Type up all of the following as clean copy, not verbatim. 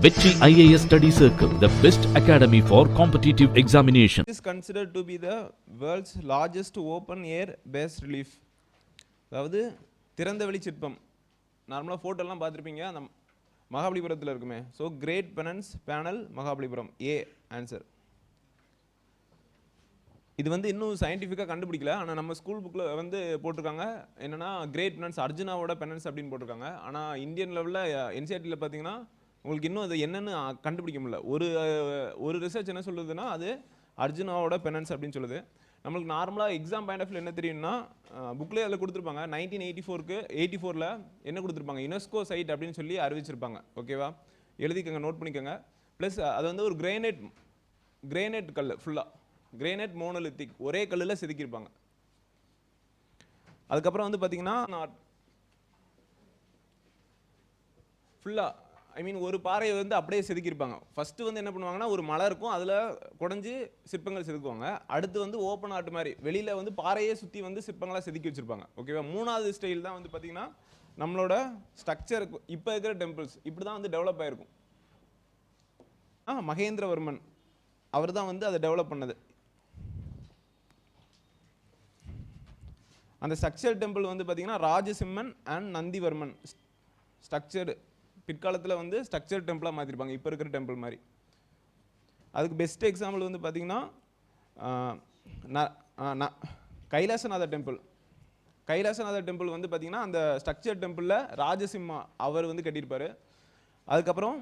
Vetri IAS Study Circle, the best academy for competitive examination. It is considered to be the world's largest open air bas relief. அதாவது திறந்த வெளி சிற்பம். நார்மலாக ஃபோட்டோலாம் பார்த்துருப்பீங்க, அந்த மகாபலிபுரத்தில் இருக்குமே. So great penance panel Mahabalipuram, A answer. இது வந்து இன்னும் சயின்டிஃபிக்காக கண்டுபிடிக்கல, ஆனால் நம்ம ஸ்கூல் புக்கில் வந்து போட்டிருக்காங்க. என்னென்னா கிரேட் பெனன்ஸ் அர்ஜுனாவோட பெனன்ஸ் அப்படின்னு போட்டிருக்காங்க. ஆனால் இந்தியன் லெவலில் என்சிஆர்டியில் பார்த்தீங்கன்னா உங்களுக்கு இன்னும் அது என்னென்னு கண்டுபிடிக்க முடியல. ஒரு ரிசர்ச் என்ன சொல்லுதுன்னா அது அர்ஜுனாவோட பெனன்ஸ் அப்படின்னு சொல்லுது. நம்மளுக்கு நார்மலாக எக்ஸாம் பாயிண்ட் ஆஃப் வியூ என்ன தெரியும்னா, புக்லேயே அதில் கொடுத்துருப்பாங்க 1984 என்ன கொடுத்துருப்பாங்க, யுனெஸ்கோ சைட் அப்படின்னு சொல்லி அறிவிச்சிருப்பாங்க. ஓகேவா, எழுதிக்கங்க, நோட் பண்ணிக்கோங்க. ப்ளஸ் அது வந்து ஒரு கிரேனைட் கல், ஃபுல்லாக கிரேனைட் மோனோலித்திக், ஒரே கல்லில் செதுக்கியிருப்பாங்க. அதுக்கப்புறம் வந்து பார்த்தீங்கன்னா ஃபுல்லாக ஒரு பாறையை வந்து அப்படியே செதுக்கியிருப்பாங்க. ஃபஸ்ட்டு வந்து என்ன பண்ணுவாங்கன்னா, ஒரு மலை இருக்கும், அதில் குடஞ்சி சிற்பங்கள் செதுக்குவாங்க. அடுத்து வந்து ஓப்பன் ஆர்ட் மாதிரி வெளியில் வந்து பாறையே சுற்றி வந்து சிற்பங்களாக செதுக்கி வச்சுருப்பாங்க. ஓகேவா, மூணாவது ஸ்டைல் தான் வந்து பார்த்திங்கன்னா நம்மளோட ஸ்ட்ரக்சர். இப்போ இருக்கிற டெம்பிள்ஸ் இப்படி தான் வந்து டெவலப் ஆகிருக்கும். மகேந்திரவர்மன் அவர் தான் வந்து அதை டெவலப் பண்ணது. அந்த ஸ்ட்ரக்சர் டெம்பிள் வந்து பார்த்திங்கன்னா ராஜசிம்மன் அண்ட் நந்திவர்மன் ஸ்ட்ரக்சர்டு பிற்காலத்தில் வந்து ஸ்ட்ரக்சர் டெம்பிளாக மாற்றிருப்பாங்க, இப்போ இருக்கிற டெம்பிள் மாதிரி. அதுக்கு பெஸ்ட் எக்ஸாம்பிள் வந்து பார்த்திங்கன்னா கைலாசநாதர் டெம்பிள் வந்து பார்த்திங்கன்னா அந்த ஸ்ட்ரக்சர் டெம்பிளில் ராஜசிம்மா அவர் வந்து கட்டியிருப்பார். அதுக்கப்புறம்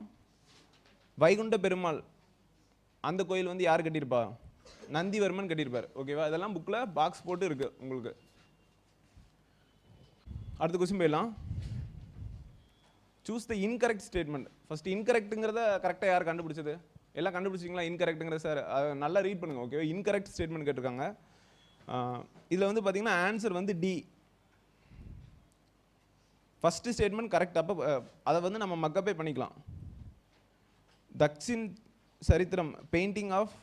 வைகுண்ட பெருமாள் அந்த கோயில் வந்து யார் கட்டியிருப்பா, நந்திவர்மன் கட்டியிருப்பார். ஓகேவா, இதெல்லாம் புக்கில் பாக்ஸ் போட்டு இருக்குது உங்களுக்கு. அடுத்த கொஸ்டின் போயிடலாம். Choose the incorrect statement. First இன்கரெக்ட்டுங்கிறத கரெக்டாக யார் கண்டுபிடிச்சது? எல்லாம் கண்டுபிடிச்சிங்களா? இன்கரெக்ட்டுங்கிறத சார் நல்லா ரீட் பண்ணுங்கள். ஓகேவா, இன்கரெக்ட் ஸ்டேட்மெண்ட் கேட்டிருக்காங்க. இதில் வந்து பார்த்தீங்கன்னா ஆன்சர் வந்து டி. First statement correct. அப்போ அதை வந்து நம்ம மக்கப்பே பண்ணிக்கலாம். Dakshin Charitram painting of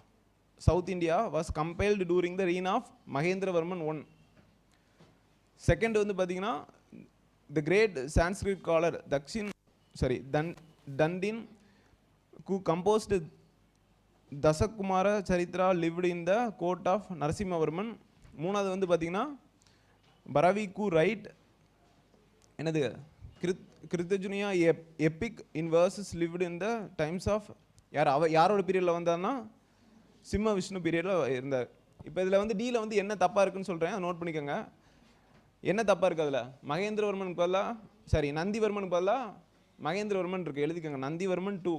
South India was compiled during the reign of Mahendravarman I. Second வந்து பார்த்தீங்கன்னா the great Sanskrit scholar Dandin who composed Dasakumara Charitra lived in the court of Narasimhavarman. மூணாவது வந்து பார்த்தீங்கன்னா பரவிக்கு ரைட் என்னது Kiratarjuniya epic in verses lived in the times of யாரோட பீரியடில் வந்தார்னா சிம்ம விஷ்ணு பீரியடில் இருந்தார். இப்போ இதில் வந்து டியில் வந்து என்ன தப்பாக இருக்குன்னு சொல்கிறேன், நோட் பண்ணிக்கோங்க. என்ன தப்பாக இருக்குது அதில்? மகேந்திரவர்மனுக்கு பதிலாக நந்திவர்மனுக்கு பதிலாக மகேந்திரவர்மன் இருக்குது, எழுதிக்கோங்க. நந்திவர்மன் 2,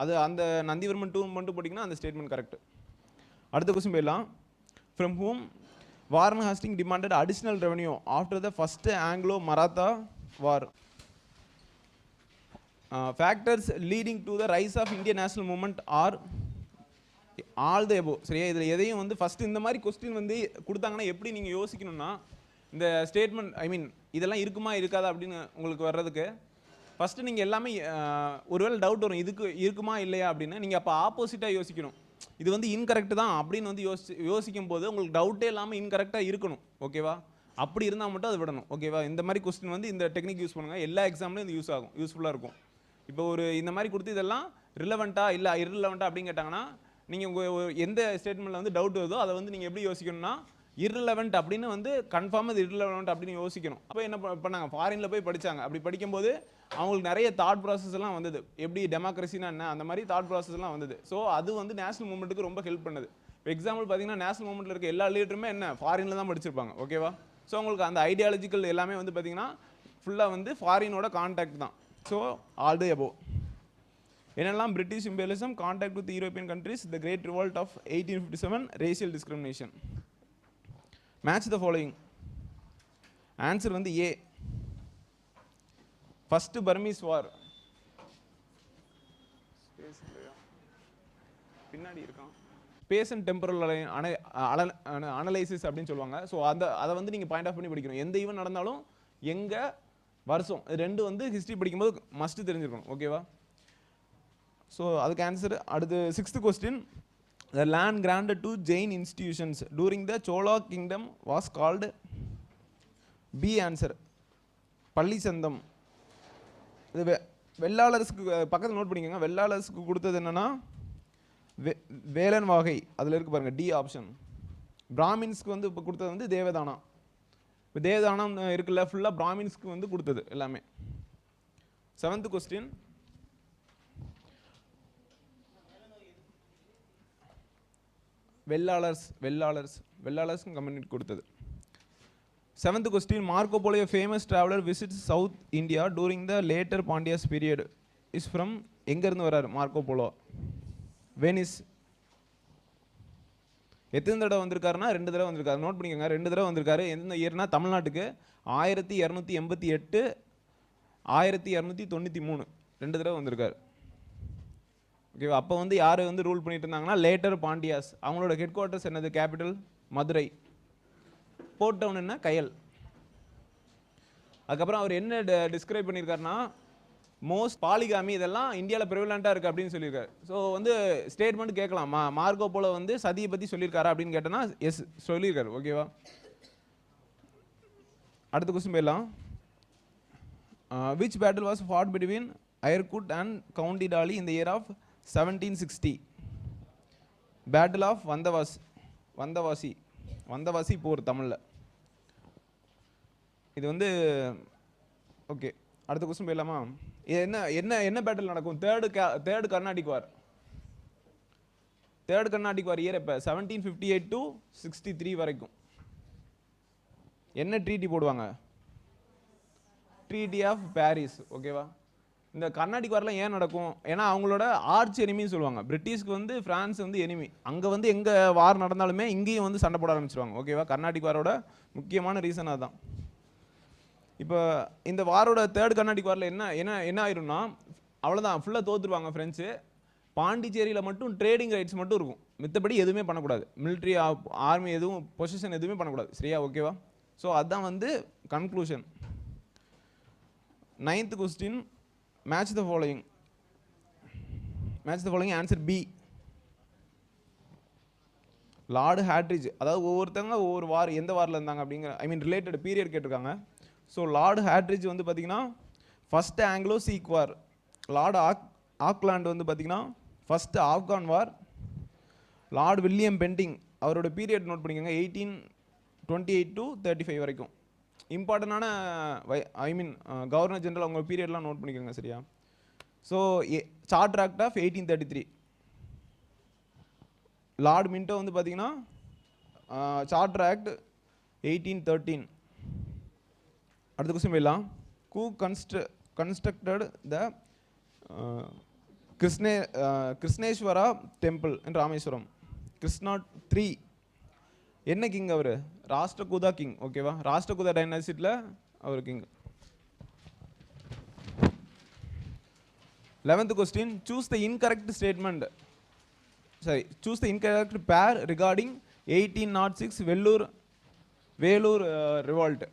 அது அந்த நந்திவர்மன் 2 மட்டும் போட்டிங்கன்னா அந்த ஸ்டேட்மெண்ட் கரெக்ட். அடுத்த கொஸ்டின் போயிடலாம். From whom Warren Hasting demanded additional revenue after the first Anglo Maratha war? Factors leading to the rise of Indian national movement are all the above. சரியா, இதில் எதையும் வந்து ஃபஸ்ட்டு இந்த மாதிரி கொஸ்டின் வந்து கொடுத்தாங்கன்னா எப்படி நீங்கள் யோசிக்கணும்னா, இந்த ஸ்டேட்மெண்ட் இதெல்லாம் இருக்குமா இருக்காதா அப்படின்னு உங்களுக்கு வர்றதுக்கு ஃபஸ்ட்டு நீங்கள் எல்லாமே ஒருவேளை டவுட் வரும், இதுக்கு இருக்குமா இல்லையா அப்படின்னு. நீங்கள் அப்போ ஆப்போசிட்டாக யோசிக்கணும். இது வந்து இன்கரெக்ட் தான் அப்படின்னு வந்து யோசிக்கும் போது உங்களுக்கு டவுட்டே இல்லாமல் இன்கரெக்டாக இருக்கணும். ஓகேவா, அப்படி இருந்தால் மட்டும் அதை விடணும். ஓகேவா, இந்த மாதிரி கொஸ்டின் வந்து இந்த டெக்னிக் யூஸ் பண்ணுங்கள், எல்லா எக்ஸாம்லையும் இது யூஸ்ஃபுல்லாக இருக்கும். இப்போ ஒரு இந்த மாதிரி கொடுத்து இதெல்லாம் ரிலவெண்ட்டாக இல்லை இர்ரிலவெண்ட்டாக அப்படின்னு கேட்டாங்கன்னா நீங்கள் உங்கள் எந்த ஸ்டேட்மெண்ட்டில் வந்து டவுட் வருதோ அதை வந்து நீங்கள் எப்படி யோசிக்கணும்னா இர்ரிலவெண்ட் அப்படின்னு வந்து கன்ஃபார்ம் அது இர்ரிலவெண்ட் அப்படின்னு யோசிக்கணும். அப்போ என்ன பண்ணாங்க, ஃபாரினில் போய் படித்தாங்க. அப்படி படிக்கும்போது அவங்களுக்கு நிறைய தாட் ப்ராசஸ் எல்லாம் வந்தது, எப்படி டெமோக்ரஸினா என்ன அந்த மாதிரி தாட் ப்ராசஸ் எல்லாம் வந்தது. ஸோ அது வந்து நேஷனல் மூவ்மெண்ட்டுக்கு ரொம்ப ஹெல்ப் பண்ணுது. இப்போ எக்ஸாம்பிள் பார்த்தீங்கன்னா நேஷனல் மூவ்மெண்ட்டில் இருக்க எல்லா லீடருமே என்ன ஃபாரினில் தான் படிச்சிருப்பாங்க. ஓகேவா, ஸோ உங்களுக்கு அந்த ஐடியாலஜிக்கல் எல்லாமே வந்து பார்த்தீங்கன்னா ஃபுல்லாக வந்து ஃபாரினோட கான்டாக்ட் தான். So all the above. என்னெல்லாம் British imperialism, contact with European countries, the great revolt of 1857, racial discrimination. Match the following. Answer வந்து ஏ. ஃபர்ஸ்ட் பர்மீஸ் வார் பின்னாடி இருக்கான், ஸ்பேஸ் அண்ட் டெம்பரல் அனலைசிஸ் அப்படின்னு சொல்லுவாங்க. ஸோ அதை வந்து நீங்கள் பாயிண்ட் ஆஃப் பண்ணி படிக்கணும். எந்த ஈவென்ட் நடந்தாலும் எங்கே வருஷம் ரெண்டு வந்து ஹிஸ்ட்ரி படிக்கும்போது மஸ்ட் தெரிஞ்சிருக்கணும். ஓகேவா, ஸோ அதுக்கு ஆன்சர். அடுத்து 6th question. The land granted to Jain institutions during the Chola kingdom was called B. Answer பள்ளி சந்தம். இது வெள்ளாளர்ஸ்க்கு பக்கத்தில் நோட் பண்ணிக்கோங்க. வெள்ளாளர்ஸ்க்கு கொடுத்தது என்னன்னா வேலன் வாகை, அதில் இருக்கு பாருங்க டி ஆப்ஷன். பிராமின்ஸ்க்கு வந்து இப்போ கொடுத்தது வந்து தேவதானம். இப்போ தேவதானம் இருக்குல்ல, ஃபுல்லாக பிராமின்ஸ்க்கு வந்து கொடுத்தது எல்லாமே. 7th கொஸ்டின், வெள்ளாளர்ஸ் கம்யூனிட்டி கொடுத்தது. 7th question, Marco polo famous traveller visits south India during the later Pandyas period is from, எங்கேருந்து வர்றாரு மார்க்கோ போலோ? வெனிஸ். எத்தனை தடவை வந்திருக்காருன்னா 2 தடவை வந்திருக்காரு. நோட் பண்ணிக்கோங்க, 2 தடவை வந்திருக்காரு. எந்த இயர்னா தமிழ்நாட்டுக்கு 1288, 1293, 2 தடவை வந்திருக்காரு. ஓகேவா? அப்போ வந்து யார் வந்து ரூல் பண்ணிட்டு இருந்தாங்கன்னா லேட்டர் பாண்டியாஸ். அவங்களோட ஹெட் குவார்ட்டர்ஸ் என்னது? கேபிட்டல் மதுரை. போர்ட் டவுன் என்ன? கயல். அதுக்கப்புறம் அவர் என்ன டிஸ்கிரைப் பண்ணியிருக்காருன்னா மோஸ்ட் பாலிகாமி இதெல்லாம் இந்தியாவில் ப்ரிவலண்ட்டாக இருக்குது அப்படின்னு சொல்லியிருக்காரு. ஸோ வந்து ஸ்டேட்மெண்ட் கேட்கலாம், மார்க்கோ போலோ வந்து சதியை பற்றி சொல்லியிருக்காரா அப்படின்னு கேட்டோன்னா எஸ் சொல்லியிருக்காரு. ஓகேவா? அடுத்த கொஸ்டின் போயிடலாம். Which battle was fought between Eyre Coote and Count Lally இந்த year of 1760? Battle of Vandavasi போர் தமிழில். இது வந்து ஓகே. அடுத்த கொஸ்டின் போயிடலாமா? இது என்ன என்ன என்ன பேட்டில் நடக்கும்? Third Carnatic war. Third Carnatic war year எப்போ? 1758 to 63 வரைக்கும். என்ன ட்ரீட்டி போடுவாங்க? Treaty of Paris. ஓகேவா? இந்த கர்நாடிக் வார்லாம் ஏன் நடக்கும்? ஏன்னா அவங்களோட ஆர்ச் எனிமின்னு சொல்லுவாங்க. பிரிட்டிஷ்க்கு வந்து பிரான்ஸ் வந்து எனிமி. அங்கே வந்து எங்கே வார் நடந்தாலுமே இங்கேயும் வந்து சண்டை போட ஆரம்பிச்சிருவாங்க. ஓகேவா? கர்நாடிக் வாரோட முக்கியமான ரீசன் அதுதான். இப்போ இந்த வாரோட தேர்ட் கர்நாடிக் வாரில் என்ன ஆயிரும்னா அவ்வளோதான், ஃபுல்லாக தோற்றுருவாங்க ஃப்ரெஞ்சு. பாண்டிச்சேரியில் மட்டும் ட்ரேடிங் ரைட்ஸ் மட்டும் இருக்கும், மித்தபடி எதுவுமே பண்ணக்கூடாது. மிலிட்ரி ஆர்மி எதுவும் பொசிஷன் எதுவுமே பண்ணக்கூடாது. சரியா? ஓகேவா? ஸோ அதுதான் வந்து conclusion. 9th question, match the following. Answer B. Lord Hardinge. அதாவது ஒவ்வொருத்தங்க ஒவ்வொரு வார் எந்த வாரில் இருந்தாங்க அப்படிங்கிற ரிலேட்டட் பீரியட் கேட்டிருக்காங்க. ஸோ லார்டு ஹேட்ரிட்ஜ் வந்து பார்த்தீங்கன்னா first Anglo Sikh war. Lord Auckland வந்து பார்த்தீங்கன்னா first Afghan war. Lord William Bentinck அவரோட பீரியட் நோட் பண்ணிக்கோங்க, 1828 to 35 வரைக்கும். இம்பார்ட்டண்டான கவர்னர் ஜெனரல் அவங்க பீரியட்லாம் நோட் பண்ணிக்கோங்க. சரியா? So charter act of 1833. Lord Minto வந்து பார்த்தீங்கன்னா சார்ட்டர் ஆக்ட் 1813. அடுத்த கொஸ்டின் போயிடலாம். Who constructed the Krishneswara temple in Rameswaram? Krishna 3. என்ன கிங் அவர்? ராஷ்டிரகூதா கிங். ஓகேவா? ராஷ்டிரகூதா டைனாசிட்டியில் அவர் king. 11th question, choose the incorrect pair regarding 1806 Vellore revolt.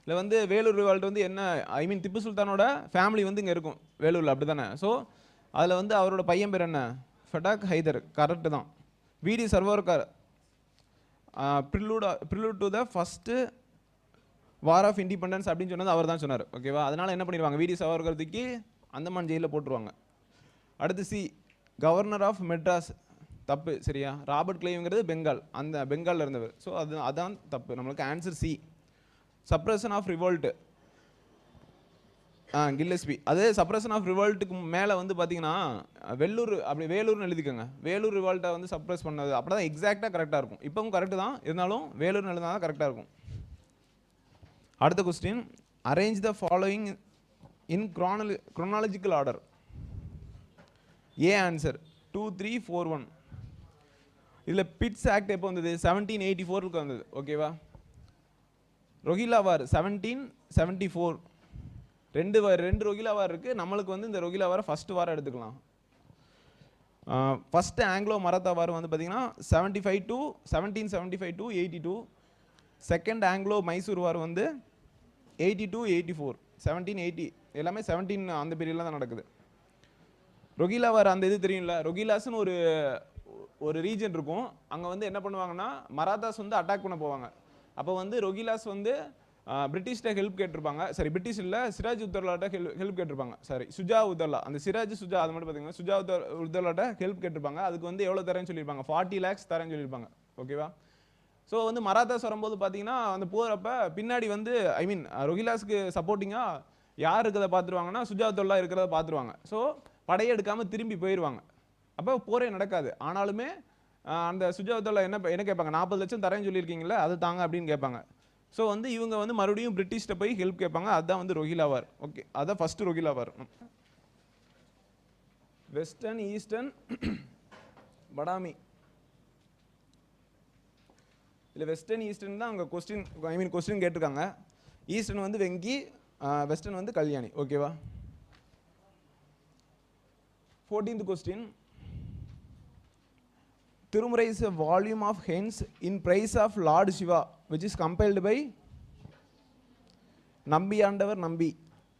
இதில் வந்து வேலூர் ரிவால்ட் வந்து என்ன திப்பு சுல்தானோட ஃபேமிலி வந்து இங்கே இருக்கும் வேலூரில், அப்படி தானே? ஸோ அதில் வந்து அவரோட பையன் பேர் என்ன? ஃபட்டாக் ஹைதர். கரெக்டு தான். VD Savarkar prelude to the first war of independence அப்படின்னு சொன்னது அவர் தான் சொன்னார். ஓகேவா? அதனால் என்ன பண்ணிடுவாங்க, விடி சர்வோர்கர் தூக்கி அந்தமான் ஜெயிலில் போட்டுருவாங்க. அடுத்து சி, கவர்னர் ஆஃப் மெட்ராஸ். தப்பு. சரியா? ராபர்ட் கிளைவ்ங்கிறது பெங்காலில் இருந்தவர். ஸோ அதான் தப்பு. நம்மளுக்கு answer C. Suppression of revolt, Gillespie. அதே சப்ரஷன் ஆஃப் ரிவோல்ட்டுக்கு மேலே வந்து பார்த்தீங்கன்னா வேலூர்னு எழுதிக்கோங்க. வேலூர் ரிவால்ட்டை வந்து சப்ரஸ் பண்ணது. அப்படி தான் எக்ஸாக்டாக கரெக்டாக இருக்கும். இப்போவும் கரெக்டு தான், இருந்தாலும் வேலூர்னு எழுதினா தான் கரெக்டாக இருக்கும். அடுத்த question, arrange the following in chronological order. A answer 2, 3, 4, 1. இதில் பிட்ஸ் ஆக்ட் எப்போ வந்தது? 1784 வந்தது. ஓகேவா? ரொஹில்லா வார் 1774. ரெண்டு ரொஹில்லா வார் இருக்குது. நம்மளுக்கு வந்து இந்த ரொஹில்லா வாரை ஃபஸ்ட்டு வாரம் எடுத்துக்கலாம். ஃபஸ்ட்டு ஆங்கிலோ மராத்தா வார் வந்து பார்த்தீங்கன்னா 1775 to 82. செகண்ட் ஆங்கிலோ மைசூர் வார் வந்து 82, 84, 1780. எல்லாமே 17 அந்த பீரியடில் தான் நடக்குது. ரொஹில்லா வார் அந்த இது தெரியும்ல, ரொஹில்லாஸ்னு ஒரு ரீஜன் இருக்கும். அங்கே வந்து என்ன பண்ணுவாங்கன்னா மராத்தாஸ் வந்து அட்டாக் பண்ண போவாங்க. அப்போ வந்து ரொஹில்லாஸ் வந்து பிரிட்டிஷ்ட ஹெல்ப் கேட்டிருப்பாங்க. சரி, பிரிட்டிஷ் இல்லை, சிராஜ் உத்தர்லாட்ட ஹெல்ப் கேட்டிருப்பாங்க. சாரி, சுஜா உத்தர்லா. அந்த சிராஜ் சுஜா அது மட்டும் பார்த்தீங்கன்னா சுஜா உத்தர்லாட்ட ஹெல்ப் கேட்டிருப்பாங்க. அதுக்கு வந்து எவ்வளோ தரேன்னு சொல்லியிருப்பாங்க, 40 lakhs தரேன்னு சொல்லியிருப்பாங்க. ஓகேவா? ஸோ வந்து மராத்தாஸ் வரும்போது பார்த்தீங்கன்னா அந்த போகிறப்ப பின்னாடி வந்து ஐ மீன் ரொஹிலாஸ்க்கு சப்போர்ட்டிங்காக யார் இருக்கிறத பார்த்துருவாங்கன்னா சுஜா உத்தர்லா இருக்கிறத பார்த்துருவாங்க. ஸோ படையெடுக்காமல் திரும்பி போயிடுவாங்க. அப்போ போரே நடக்காது. ஆனாலுமே அந்த சுஜா உத்தர்லா என்ன கேட்பாங்க, 40 லட்சம் தரேன்னு சொல்லியிருக்கீங்களே அது தாங்க அப்படின்னு கேட்பாங்க. ஸோ வந்து இவங்க வந்து மறுபடியும் பிரிட்டிஷ்ட போய் ஹெல்ப் கேட்பாங்க. அதுதான் வந்து ரொஹிலா வார். ஓகே, அதான் first Rohilla war. Western, eastern, Badami. இல்லை வெஸ்டர்ன் ஈஸ்டர்ன் தான் அங்கே கொஸ்டின் கேட்டிருக்காங்க. ஈஸ்டர்ன் வந்து வெங்கி, வெஸ்டர்ன் வந்து கல்யாணி. ஓகேவா? 14th question. Tirumurai is a volume of hymns in praise of Lord Shiva which is compiled by நம்பி ஆண்டவர் நம்பி.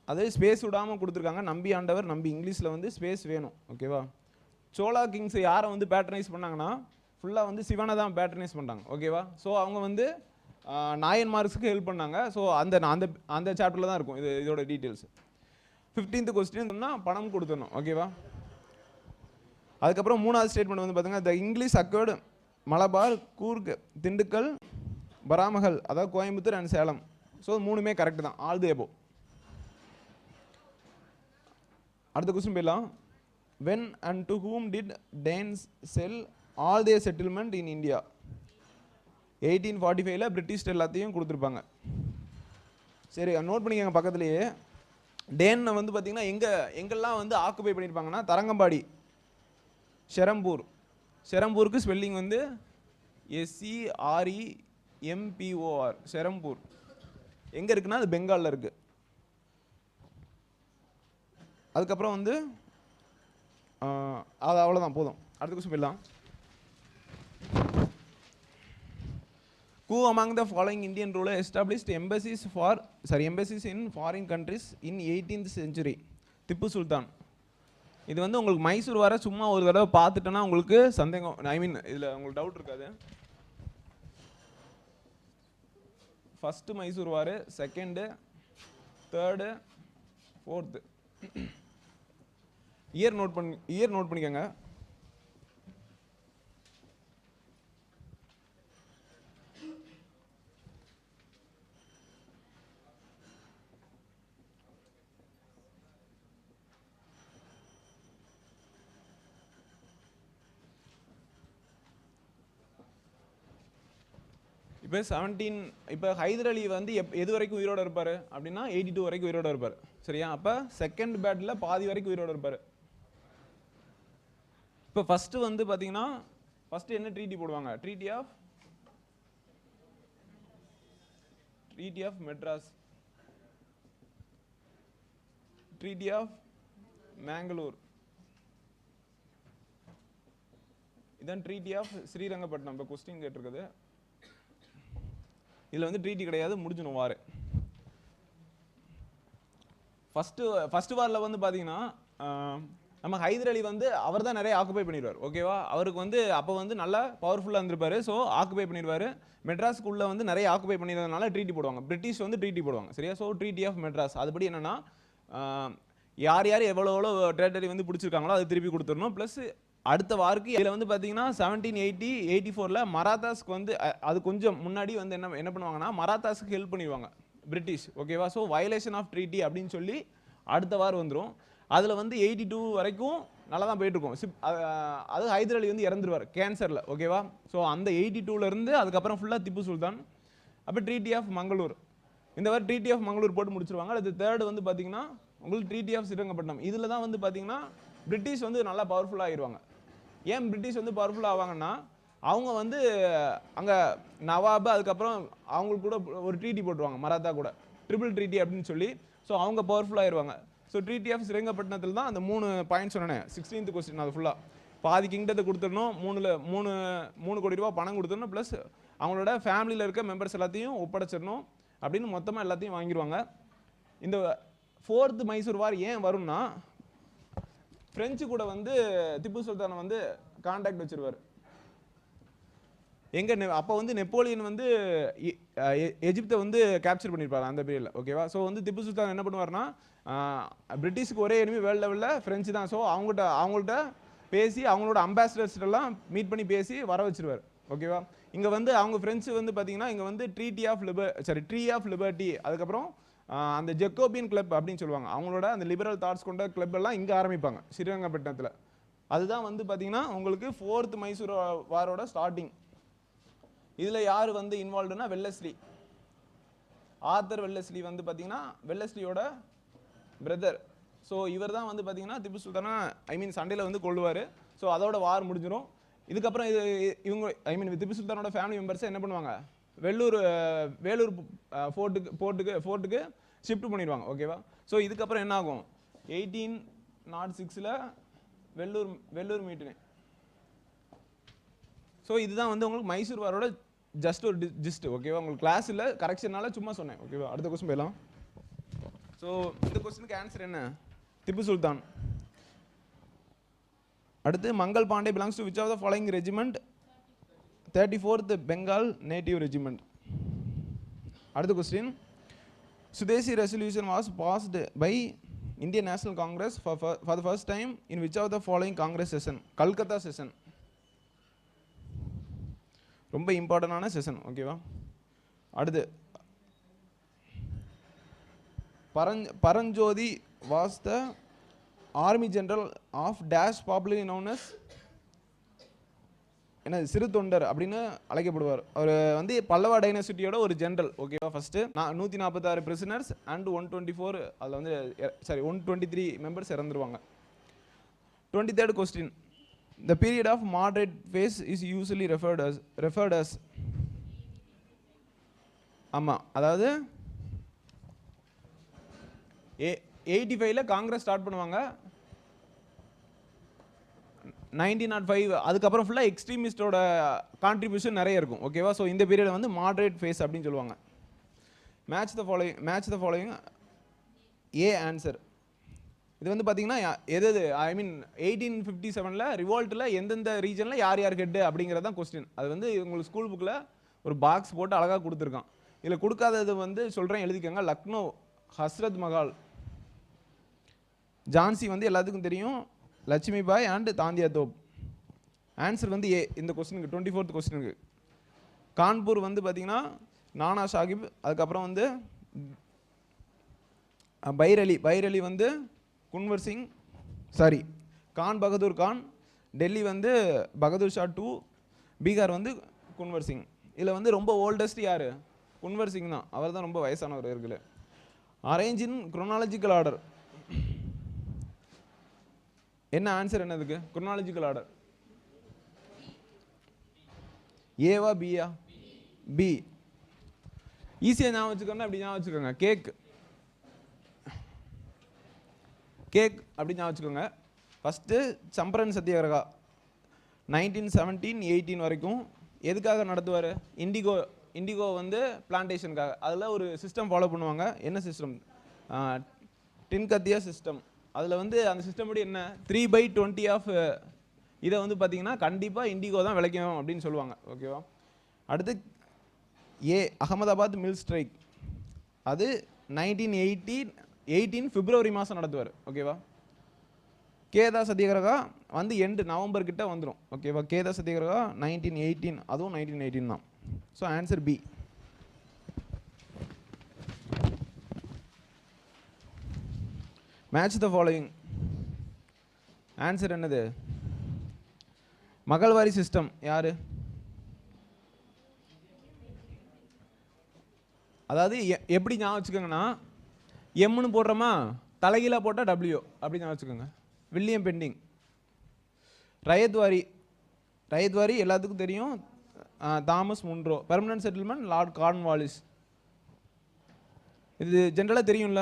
அதாவது ஸ்பேஸ் விடாமல் கொடுத்துருக்காங்க. நம்பி ஆண்டவர் நம்பி, இங்கிலீஷில் வந்து ஸ்பேஸ் வேணும். ஓகேவா? சோலா கிங்ஸ் யாரை வந்து பேட்டர்னைஸ் பண்ணாங்கன்னா ஃபுல்லாக வந்து சிவனை தான் பேட்டர்னைஸ் பண்ணாங்க. ஓகேவா? ஸோ அவங்க வந்து நாயன்மார்க்ஸுக்கு ஹெல்ப் பண்ணாங்க. ஸோ அந்த அந்த அந்த சாப்டரில் தான் இருக்கும் இதோட டீட்டெயில்ஸ். 15th question பணம் கொடுத்துடணும். ஓகேவா? அதுக்கப்புறம் 3வது ஸ்டேட்மெண்ட் வந்து பார்த்தீங்கன்னா the English acquired Malabar, Coorg, Dindigul, Baramahal, அதாவது கோயம்புத்தூர் அண்ட் சேலம். ஸோ 3மே கரெக்ட் தான், ஆல் தி அபோவ். அடுத்த கொஸ்டின் போயிடலாம். When and to whom did Danes sell all their settlement in India? 1845 British எல்லாத்தையும் கொடுத்துருப்பாங்க. சரி, நோட் பண்ணிக்கங்க பக்கத்துலேயே. டேன்னை வந்து பார்த்தீங்கன்னா எங்கெல்லாம் வந்து ஆக்குபை பண்ணியிருப்பாங்கன்னா தரங்கம்பாடி, ஷெரம்பூர். ஷெரம்பூருக்கு ஸ்பெல்லிங் வந்து SEREMPOR, ஷெரம்பூர். எங்கே இருக்குன்னா அது பெங்காலில் இருக்குது. அதுக்கப்புறம் வந்து அது அவ்வளோதான், போதும். அடுத்த கொஸ்டின் போயிடலாம். Who among the following Indian ruler established embassies in foreign countries in 18th century? Tipu Sultan. இது வந்து உங்களுக்கு மைசூர் வர சும்மா ஒரு தடவை பார்த்துட்டோன்னா உங்களுக்கு சந்தேகம், ஐ மீன் இதில் உங்களுக்கு டவுட் இருக்காது. First Mysore war, second, third, fourth. Year note பண்ணிக்கோங்க. இப்போ ஹைதர் அலி வந்து எது வரைக்கும் உயிரோடு இருப்பார் அப்படின்னா 82 வரைக்கும் உயிரோடு இருப்பார். சரியா? அப்போ செகண்ட் பேட்டில் பாதி வரைக்கும் உயிரோடு இருப்பார். இப்போ ஃபஸ்ட்டு வந்து பார்த்தீங்கன்னா ஃபஸ்ட்டு என்ன ட்ரீட்டி போடுவாங்க? Treaty of Madras, treaty of Mangalore, இதான் ட்ரீட்டி ஆஃப் ஸ்ரீரங்கப்பட்டினம். இப்போ கொஸ்டின் கேட்டிருக்குது. இதில் வந்து ட்ரீட்டி கிடையாது, முடிஞ்சிடும் வார். ஃபஸ்ட்டு வாரில் வந்து பார்த்தீங்கன்னா நம்ம ஹைதர் அலி வந்து அவர் தான் நிறைய ஆக்குபை பண்ணிடுவார். ஓகேவா? அவருக்கு வந்து அப்போ வந்து நல்லா பவர்ஃபுல்லாக இருந்திருப்பார். ஸோ ஆக்குபை பண்ணிடுவார். மெட்ராஸ்க்குள்ளே வந்து நிறைய ஆக்குபை பண்ணிடுறதுனால ட்ரீட்டி போடுவாங்க. பிரிட்டிஷ் வந்து ட்ரீட்டி போடுவாங்க. சரியா? So treaty of Madras. அதுபடி என்னென்னா யார் எவ்வளோ டெரிட்டரி வந்து பிடிச்சிருக்காங்களோ அது திருப்பி கொடுத்துடணும். ப்ளஸ் அடுத்த வாருக்கு இதில் வந்து பார்த்தீங்கன்னா 1784 மராத்தாஸ்க்கு வந்து அது கொஞ்சம் முன்னாடி வந்து என்ன பண்ணுவாங்கன்னா மராத்தாஸ்க்கு ஹெல்ப் பண்ணிடுவாங்க பிரிட்டிஷ். ஓகேவா? ஸோ வயலேஷன் ஆஃப் ட்ரீட்டி அப்படின்னு சொல்லி அடுத்த வார் வந்துடும். அதில் வந்து 82 வரைக்கும் நல்லா தான் போயிட்டுருக்கும். அது ஹைதர் அலி வந்து இறந்துருவார் கேன்சரில். ஓகேவா? ஸோ அந்த 82லேருந்து அதுக்கப்புறம் ஃபுல்லாக திப்பு சுல்தான். அப்போ ட்ரீட்டி ஆஃப் மங்களூர், இந்த வாரம் ட்ரீட்டி ஆஃப் மங்களூர் போட்டு முடிச்சிருவாங்க. அடுத்து தேர்டு வந்து பார்த்தீங்கன்னா உங்களுக்கு ட்ரீட்டி ஆஃப் ஸ்ரீரங்கப்பட்டினம். இதில் தான் வந்து பார்த்தீங்கன்னா பிரிட்டிஷ் வந்து நல்லா பவர்ஃபுல்லாக ஆயிடுவாங்க. ஏன் பிரிட்டிஷ் வந்து பவர்ஃபுல்லாக ஆவாங்கன்னா அவங்க வந்து அங்கே நவாபு, அதுக்கப்புறம் அவங்களுக்கு கூட ஒரு ட்ரீட்டி போட்டுருவாங்க மராத்தா கூட, ட்ரிபிள் ட்ரீட்டி அப்படின்னு சொல்லி. ஸோ அவங்க பவர்ஃபுல்லாக ஆயிடுவாங்க. ஸோ ட்ரீட்டி ஆஃப் ஸ்ரீரங்கப்பட்டினத்தில் தான் அந்த 3 பாயிண்ட்ஸ் சொன்னேன். 16th கொஸ்டின் அது ஃபுல்லாக பாதி கிங்டத்தை கொடுத்துடணும், 3 கோடி ரூபா பணம் கொடுத்துடணும், ப்ளஸ் அவங்களோட ஃபேமிலியில் இருக்க மெம்பர்ஸ் எல்லாத்தையும் ஒப்படைச்சிடணும் அப்படின்னு மொத்தமாக எல்லாத்தையும் வாங்கிடுவாங்க. இந்த 4th மைசூர் வார் ஏன் வரும்னா பிரெஞ்சு கூட வந்து திப்பு சுல்தானை வந்து கான்டாக்ட் வச்சிருவார். அப்போ வந்து நெப்போலியன் வந்து எஜிப்தை வந்து கேப்சர் பண்ணியிருப்பாரு அந்த பீரியடில், ஓகேவா. ஸோ வந்து திப்பு சுல்தான் என்ன பண்ணுவார்னா, பிரிட்டிஷ்க்கு ஒரே எனிமி வேர்ல்டு லெவலில் ஃப்ரெஞ்சு தான். ஸோ அவங்கள்ட்ட பேசி அவங்களோட அம்பாசிடர்ஸ்டெல்லாம் மீட் பண்ணி பேசி வர வச்சிருவார், ஓகேவா. இங்கே வந்து அவங்க ஃப்ரெண்ட்ஸு வந்து பார்த்தீங்கன்னா இங்கே வந்து ட்ரீ ஆஃப் லிபர்ட்டி, அதுக்கப்புறம் அந்த ஜெக்கோபியன் கிளப் அப்படின்னு சொல்லுவாங்க, அவங்களோட அந்த லிபரல் தாட்ஸ் கொண்ட கிளப் எல்லாம் இங்கே ஆரம்பிப்பாங்க ஸ்ரீரங்கப்பட்டினத்தில். அதுதான் வந்து பார்த்தீங்கன்னா உங்களுக்கு 4th மைசூர் வாரோட ஸ்டார்டிங். இதில் யார் வந்து இன்வால்வ்டுனா வெல்லஸ்லி, ஆர்தர் வெல்லஸ்லி வந்து பார்த்தீங்கன்னா வெல்லஸ்லியோட பிரதர். ஸோ இவர் தான் வந்து பார்த்தீங்கன்னா திப்பு சுல்தானா சண்டையில் வந்து கொள்ளுவார். ஸோ அதோட வார் முடிஞ்சிடும். இதுக்கப்புறம் இவங்க திப்பு சுல்தானோட ஃபேமிலி மெம்பர்ஸை என்ன பண்ணுவாங்க, வேலூர் ஃபோர்ட்டுக்கு ஷிஃப்ட் பண்ணிடுவாங்க, ஓகேவா. ஸோ இதுக்கப்புறம் என்ன ஆகும், 1806 வெள்ளூர் மீட்டினு. ஸோ இதுதான் வந்து உங்களுக்கு மைசூர் வாரோட ஜஸ்ட் ஒரு ஜிஸ்ட், ஓகேவா. உங்களுக்கு கிளாஸ் இல்லை, கரெக்ஷனால சும்மா சொன்னேன், ஓகேவா. அடுத்த கொஸ்டின் போயிடலாம். ஸோ இந்த கொஸ்டினுக்கு ஆன்சர் என்ன, திப்பு சுல்தான். அடுத்து Mangal Pandey belongs to which of the following regiment, 34th Bengal native regiment. அடுத்த question, Swadeshi resolution was passed by Indian National Congress for the first time in which of the following Congress session? Calcutta session, ரொம்ப இம்பார்ட்டன்டான session, ஓகேவா. அடுத்து Paranjothi was the army general of dash popularly known as, என்ன, சிறு தொண்டர் அப்படின்னு அழைக்கப்படுவார். அவர் வந்து பல்லவா டைனசிட்டியோட ஒரு ஜெனரல், ஓகேவா. ஃபர்ஸ்ட்டு 146 பிரிசனர்ஸ் அண்ட் 124, அதில் வந்து 123 மெம்பர்ஸ் இறந்துருவாங்க. 23rd question, the period of moderate phase is usually referred as, ஆமாம், அதாவது 85ல் காங்கிரஸ் ஸ்டார்ட் பண்ணுவாங்க, 1905 அதுக்கப்புறம் ஃபுல்லாக எக்ஸ்ட்ரீமிஸ்டோட கான்ட்ரிபியூஷன் நிறைய இருக்கும், ஓகேவா. ஸோ இந்த பீரியட் வந்து மாட்ரேட் ஃபேஸ் அப்படின்னு சொல்லுவாங்க. Match the following A answer. இது வந்து பார்த்தீங்கன்னா 1857ல் ரிவால்ட்டில் எந்தெந்த ரீஜனில் யார் ஹெட்டு அப்படிங்கிறது தான் கொஸ்டின். அது வந்து உங்களுக்கு ஸ்கூல் புக்கில் ஒரு பாக்ஸ் போட்டு அழகாக கொடுத்துருக்கான். இதில் கொடுக்காதது வந்து சொல்கிறேன், எழுதிக்கோங்க. லக்னோ, ஹஸ்ரத் மஹால், ஜான்சி வந்து எல்லாத்துக்கும் தெரியும், லட்சுமி பாய் அண்ட் தாந்தியா தோப். ஆன்சர் வந்து ஏ இந்த கொஸ்டினுக்கு, 24th கொஸ்டினுக்கு. கான்பூர் வந்து பார்த்தீங்கன்னா நானா சாஹிப், அதுக்கப்புறம் வந்து பைரலி வந்து குன்வர் சிங், கான் பகதூர் கான். டெல்லி வந்து பகதூர் ஷா 2, பீகார் வந்து குன்வர் சிங். இதில் வந்து ரொம்ப ஓல்டஸ்ட் யார், குன்வர் சிங் தான், அவர் தான் ரொம்ப வயசானவர் இருக்குல்ல. அரேஞ்ச் இன் குரோனாலஜிக்கல் ஆர்டர், என்ன ஆன்சர் என்னதுக்கு, குரோனாலஜிக்கல் ஆர்டர் ஏவா பியா, பி. ஈஸியாக ஞாபகம் வச்சுக்கோங்க, அப்படி ஞாபகம் வச்சுக்கோங்க. கேக் அப்படி ஞாபகம் வச்சுக்கோங்க. ஃபஸ்ட்டு சம்பரன் சத்தியாகிரகா 1917-18 வரைக்கும் எதுக்காக நடத்துவார், இண்டிகோ வந்து பிளான்டேஷனுக்காக. அதில் ஒரு சிஸ்டம் ஃபாலோ பண்ணுவாங்க, என்ன சிஸ்டம், டின்கத்தியா சிஸ்டம். அதில் வந்து அந்த சிஸ்டம் படி என்ன, 3/20 ஆஃப் இதை வந்து பார்த்தீங்கன்னா கண்டிப்பாக இண்டிகோ தான் விளைக்கும் அப்படின்னு சொல்லுவாங்க, ஓகேவா. அடுத்து ஏ அகமதாபாத் மில் ஸ்ட்ரைக், அது 1918 பிப்ரவரி மாதம் நடத்துவார், ஓகேவா. கேதா சத்தியாகிரகா வந்து எண்டு நவம்பர் கிட்ட வந்துடும், ஓகேவா. கேதா சத்தியாகிரகா 1918, அதுவும் 1918 தான். So answer B. Match the following, answer என்னது, மகள்வாரி சிஸ்டம் யாரு, அதாவது எப்படி ஞாபகம் வச்சுக்கோங்கன்னா, எம்னு போடுறோமா, தலைகீழாக போட்டால் டபிள்யூ அப்படி ஞாபகம் வச்சுக்கோங்க. William Bentinck. ரயத்வாரி எல்லாத்துக்கும் தெரியும், Thomas Munro. Permanent settlement Lord Cornwallis. இது ஜென்ரலாக தெரியும்ல,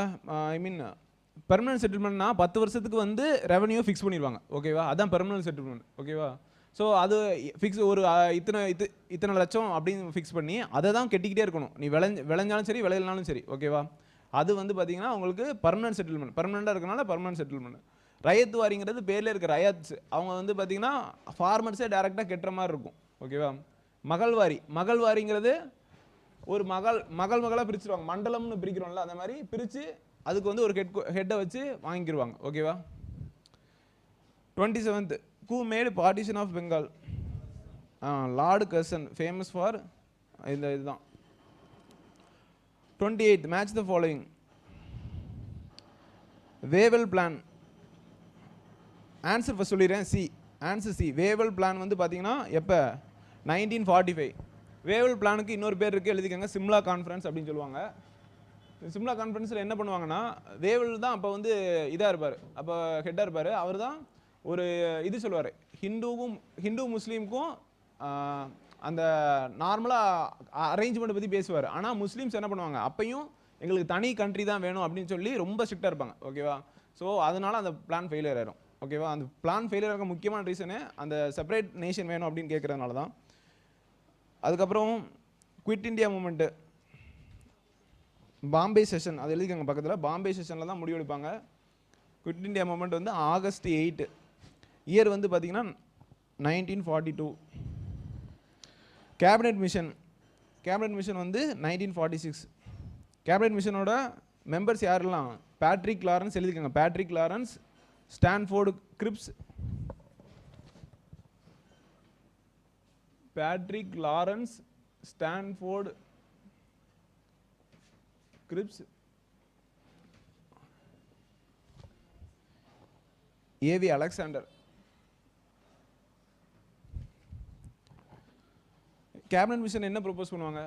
பெர்மனன்ட் செட்டில்மெண்ட்னா 10 வருஷத்துக்கு வந்து ரெவன்யூ ஃபிக்ஸ் பண்ணிடுவாங்க, ஓகேவா. அதான் பெர்மனன்ட் செட்டில்மெண்ட், ஓகேவா. ஸோ அது ஃபிக்ஸ் ஒரு இத்தனை லட்சம் அப்படின்னு ஃபிக்ஸ் பண்ணி அதை தான் கெட்டிக்கிட்டே இருக்கணும், நீ விளைஞ்சாலும் சரி விளையலனாலும் சரி, ஓகேவா. அது வந்து பார்த்தீங்கன்னா உங்களுக்கு பர்மனன்ட் செட்டில்மெண்ட், பர்மனெண்ட்டாக இருக்கனால பர்மனன்ட் செட்டில்மெண்ட். ரயத்வாரிங்கிறது பேரில் இருக்க ரயத்ஸ், அவங்க வந்து பார்த்தீங்கன்னா ஃபார்மர்ஸே டேரெக்டாக கெட்டுற மாதிரி இருக்கும், ஓகேவா. மகள்வாரிங்கிறது ஒரு மகளாக பிரிச்சுருவாங்க, மண்டலம்னு பிரிக்கிறோம்ல அந்த மாதிரி பிரித்து அதுக்கு வந்து ஒரு ஹெட்டை வச்சு வாங்கிக்கிடுவாங்க. ஓகேவா? 27th who made partition of Bengal? Lord Curzon, famous for இந்த இதுதான். 28th match the following. Wavell plan. Answer first சொல்லிடுறேன். Answer C. வேவல் பிளான் வந்து பார்த்தீங்கன்னா எப்போ? 1945. வேவல் பிளானுக்கு இன்னொரு பேர் இருக்குது, எழுதிக்கங்க. சிம்லா கான்ஃபரன்ஸ் அப்படின்னு சொல்லுவாங்க. சிம்லா கான்ஃபரன்ஸில் என்ன பண்ணுவாங்கன்னா, வேவல் தான் அப்போ வந்து இதாக இருப்பார், அப்போ ஹெட்டாக இருப்பார். அவர் தான் ஒரு இது சொல்லுவார், ஹிந்து முஸ்லீமுக்கும் அந்த நார்மலாக அரேஞ்ச்மெண்ட் பற்றி பேசுவார். ஆனால் முஸ்லீம்ஸ் என்ன பண்ணுவாங்க, அப்பையும் எங்களுக்கு தனி கண்ட்ரி தான் வேணும் அப்படின்னு சொல்லி ரொம்ப ஸ்ட்ரிக்டாக இருப்பாங்க. ஓகேவா? ஸோ அதனால் அந்த பிளான் ஃபெயிலியர் ஆயிரும். ஓகேவா? அந்த பிளான் ஃபெயிலியர் ஆக முக்கியமான ரீசனே அந்த செப்பரேட் நேஷன் வேணும் அப்படின்னு கேட்குறதுனால தான். அதுக்கப்புறம் quit India movement, Bombay session, அது எழுதிக்கங்க பக்கத்தில். பாம்பே செஷனில் தான் முடிவெடுப்பாங்க. குவிட் இண்டியா மூமெண்ட் வந்து August 8. இயர் வந்து பார்த்திங்கன்னா 1942. கேபினெட் மிஷன் வந்து 1946. கேபினெட் மிஷனோட மெம்பர்ஸ் யாரெல்லாம்? பேட்ரிக் லாரன்ஸ், எழுதிக்கங்க. Patrick Lawrence, Stanford Cripps. Patrick Lawrence, Stanford Cripps, AV Alexander. Cabinet mission என்ன ப்ரொப்போஸ் பண்ணுவாங்க?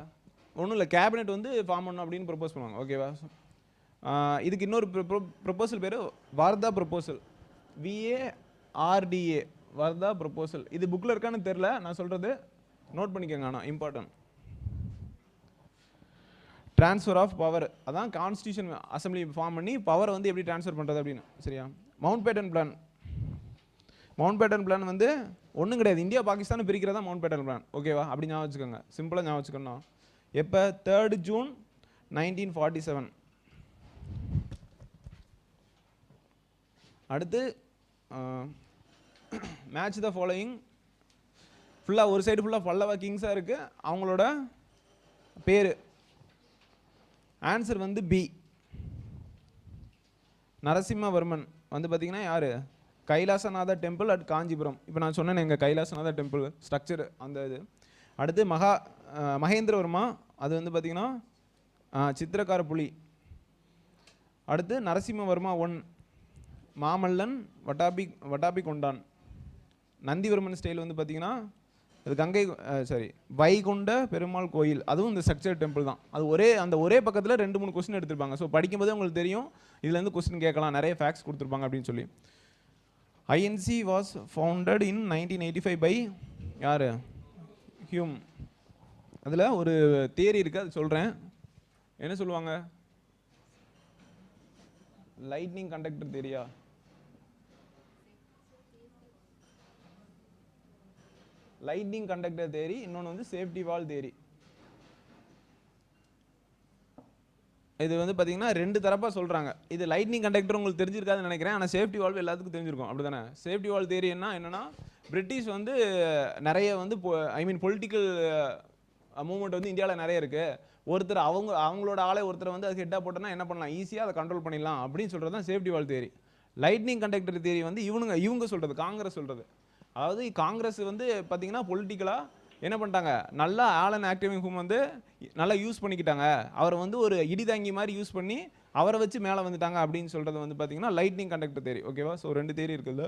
ஒன்றும் இல்லை, கேபினெட் வந்து ஃபார்ம் பண்ணணும் அப்படின்னு ப்ரொப்போஸ் பண்ணுவாங்க. ஓகேவா? இதுக்கு இன்னொரு ப்ரொப்போசல் பேர் Wardha proposal. VARDA, Wardha proposal. இது புக்கில் இருக்கான்னு தெரில, நான் சொல்கிறது நோட் பண்ணிக்கோங்க. ஆனால் இம்பார்ட்டன்ட். ட்ரான்ஸ்ஃபர் ஆஃப் பவர், அதான் கான்ஸ்டியூஷன் அசம்பிளி ஃபார்ம் பண்ணி பவரை வந்து எப்படி ட்ரான்ஸ்ஃபர் பண்ணுறது அப்படின்னு. சரியா? மவுண்ட் பேட்டன் பிளான் வந்து ஒன்றும் கிடையாது, இந்தியா பாகிஸ்தான் பிரிக்கிறதா மவுண்ட் பேட்டன் பிளான். ஓகேவா? அப்படி ஞாபகம் வச்சுக்கோங்க, சிம்பிளாக ஞாபகம் வச்சுக்கணும். எப்போ? 3rd June 1947. அடுத்து மேட்ச் த ஃபாலோயிங். ஃபுல்லாக ஒரு சைடு ஃபுல்லாக பல்லவா கிங்ஸாக இருக்குது, அவங்களோட பேர். ஆன்சர் வந்து பி. நரசிம்மவர்மன் வந்து பார்த்தீங்கன்னா யார்? Kailasanatha temple at Kanchipuram. இப்போ நான் சொன்னேன் எங்கள் கைலாசநாத டெம்பிள் ஸ்ட்ரக்சர் அந்த இது. அடுத்து மகேந்திரவர்மா, அது வந்து பார்த்திங்கன்னா சித்திரக்கார புலி. அடுத்து நரசிம்மவர்மா 1, மாமல்லன், வட்டாபி கொண்டான். நந்திவர்மன் ஸ்டைல் வந்து பார்த்திங்கன்னா அது வைகுண்ட பெருமாள் கோயில், அதுவும் இந்த ஸ்ட்ரக்சர் டெம்பிள் தான். அது அந்த ஒரே பக்கத்தில் 2-3 கொஸ்டின் எடுத்திருப்பாங்க. ஸோ படிக்கும்போதே உங்களுக்கு தெரியும் இதுலேருந்து கொஸ்டின் கேட்கலாம், நிறைய ஃபேக்ட்ஸ் கொடுத்துருப்பாங்க அப்படின்னு சொல்லி. INC was founded in 1985 by யார்? ஹியூம். அதில் ஒரு தியரி இருக்குது, அது சொல்கிறேன். என்ன சொல்லுவாங்க? லைட்னிங் கண்டக்டர் தியரியா? லைட்னிங் கண்டக்டர் தியரி, இன்னொன்று வந்து சேஃப்டி வால் தியரி. இது வந்து பார்த்தீங்கன்னா 2 தரப்பாக சொல்கிறாங்க. இது லைட்னிங் கண்டக்டர் உங்களுக்கு தெரிஞ்சிருக்காதுன்னு நினைக்கிறேன், ஆனால் சேஃப்டி வால்வ் எல்லாத்துக்கும் தெரிஞ்சிருக்கும். அப்படி தானே? சேஃப்டி வால் தியரி என்னன்னா, பிரிட்டிஷ் வந்து நிறைய வந்து பொலிட்டிக்கல் மூவ்மெண்ட் வந்து இந்தியாவில் நிறைய இருக்குது. ஒருத்தர் அவங்களோட ஆளை ஒருத்தர் வந்து அது ஹெட்டாக போட்டோன்னா என்ன பண்ணலாம், ஈஸியாக அதை கண்ட்ரோல் பண்ணிடலாம் அப்படின்னு சொல்கிறது தான் சேஃப்டி வால் தியரி. லைட்னிங் கண்டக்டர் தியரி வந்து இவங்க சொல்கிறது, காங்கிரஸ் சொல்கிறது. அதாவது காங்கிரஸ் வந்து பார்த்தீங்கன்னா பொலிட்டிக்கலாக என்ன பண்ணிட்டாங்க, நல்லா ஆலன் ஆக்டிவிங் ஹூம் வந்து நல்லா யூஸ் பண்ணிக்கிட்டாங்க, அவரை வந்து ஒரு இடிதாங்கி மாதிரி யூஸ் பண்ணி அவரை வச்சு மேலே வந்துட்டாங்க அப்படின்னு சொல்கிறது வந்து பார்த்தீங்கன்னா லைட்னிங் கண்டக்டர் தியரி. ஓகேவா? ஸோ 2 தியரி இருக்குது.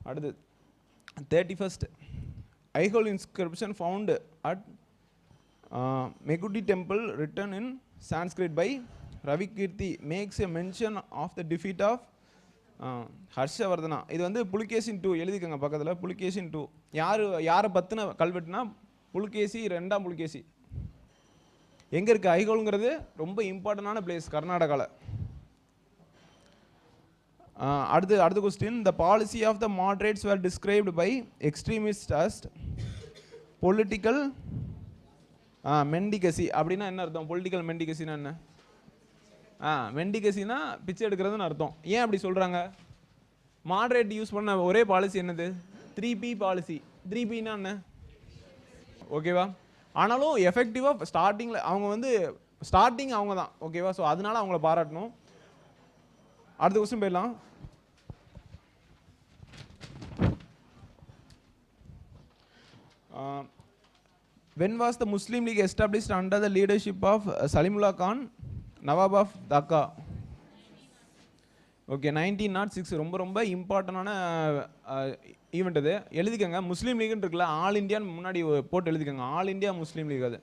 அடுத்து 31st Aihole inscription found at Meguti temple written in Sanskrit by Ravikirti makes a mention of the defeat of Harshavardhana. இது வந்து புலிகேசின் 2 எழுதிக்கங்க பக்கத்தில். புலிகேசின் 2 யாரை பற்றின கல்வெட்டுனா புலிகேசி 2ஆம் புலிகேசி. எங்கே இருக்குது? ஐஹோல்ங்கிறது ரொம்ப இம்பார்ட்டண்டான பிளேஸ் கர்நாடகாவில். அடுத்த question. The policy of the moderates were described by extremist as political mendicancy. அப்படின்னா என்ன அர்த்தம்? பொலிட்டிக்கல் மெண்டிகசின்னா என்ன? மெண்டிகசினா பிச்சை எடுக்கிறதுன்னு அர்த்தம். ஏன் அப்படி சொல்கிறாங்க? மாட்ரேட் யூஸ் பண்ண ஒரே பாலிசி என்னது? 3P policy. 3Pனா என்ன ஓகேவா. ஆனாலும் எஃபெக்டிவாக ஸ்டார்டிங்கில் அவங்க வந்து ஸ்டார்டிங் அவங்க தான் ஓகேவா. ஸோ அதனால அவங்கள பாராட்டணும். அடுத்த கொஸ்டின் போயிடலாம். When was the Muslim League established under the leadership of Salimullah Khan, Nawab of Dhaka? Okay 1906. ரொம்ப ரொம்ப இம்பார்ட்டண்டான ஈவெண்ட் அது. எழுதிக்கங்க. முஸ்லீம் லீக்னு இருக்குல்ல, ஆல் இந்தியான்னு முன்னாடி போட்டு எழுதிக்கங்க. All India Muslim league. அது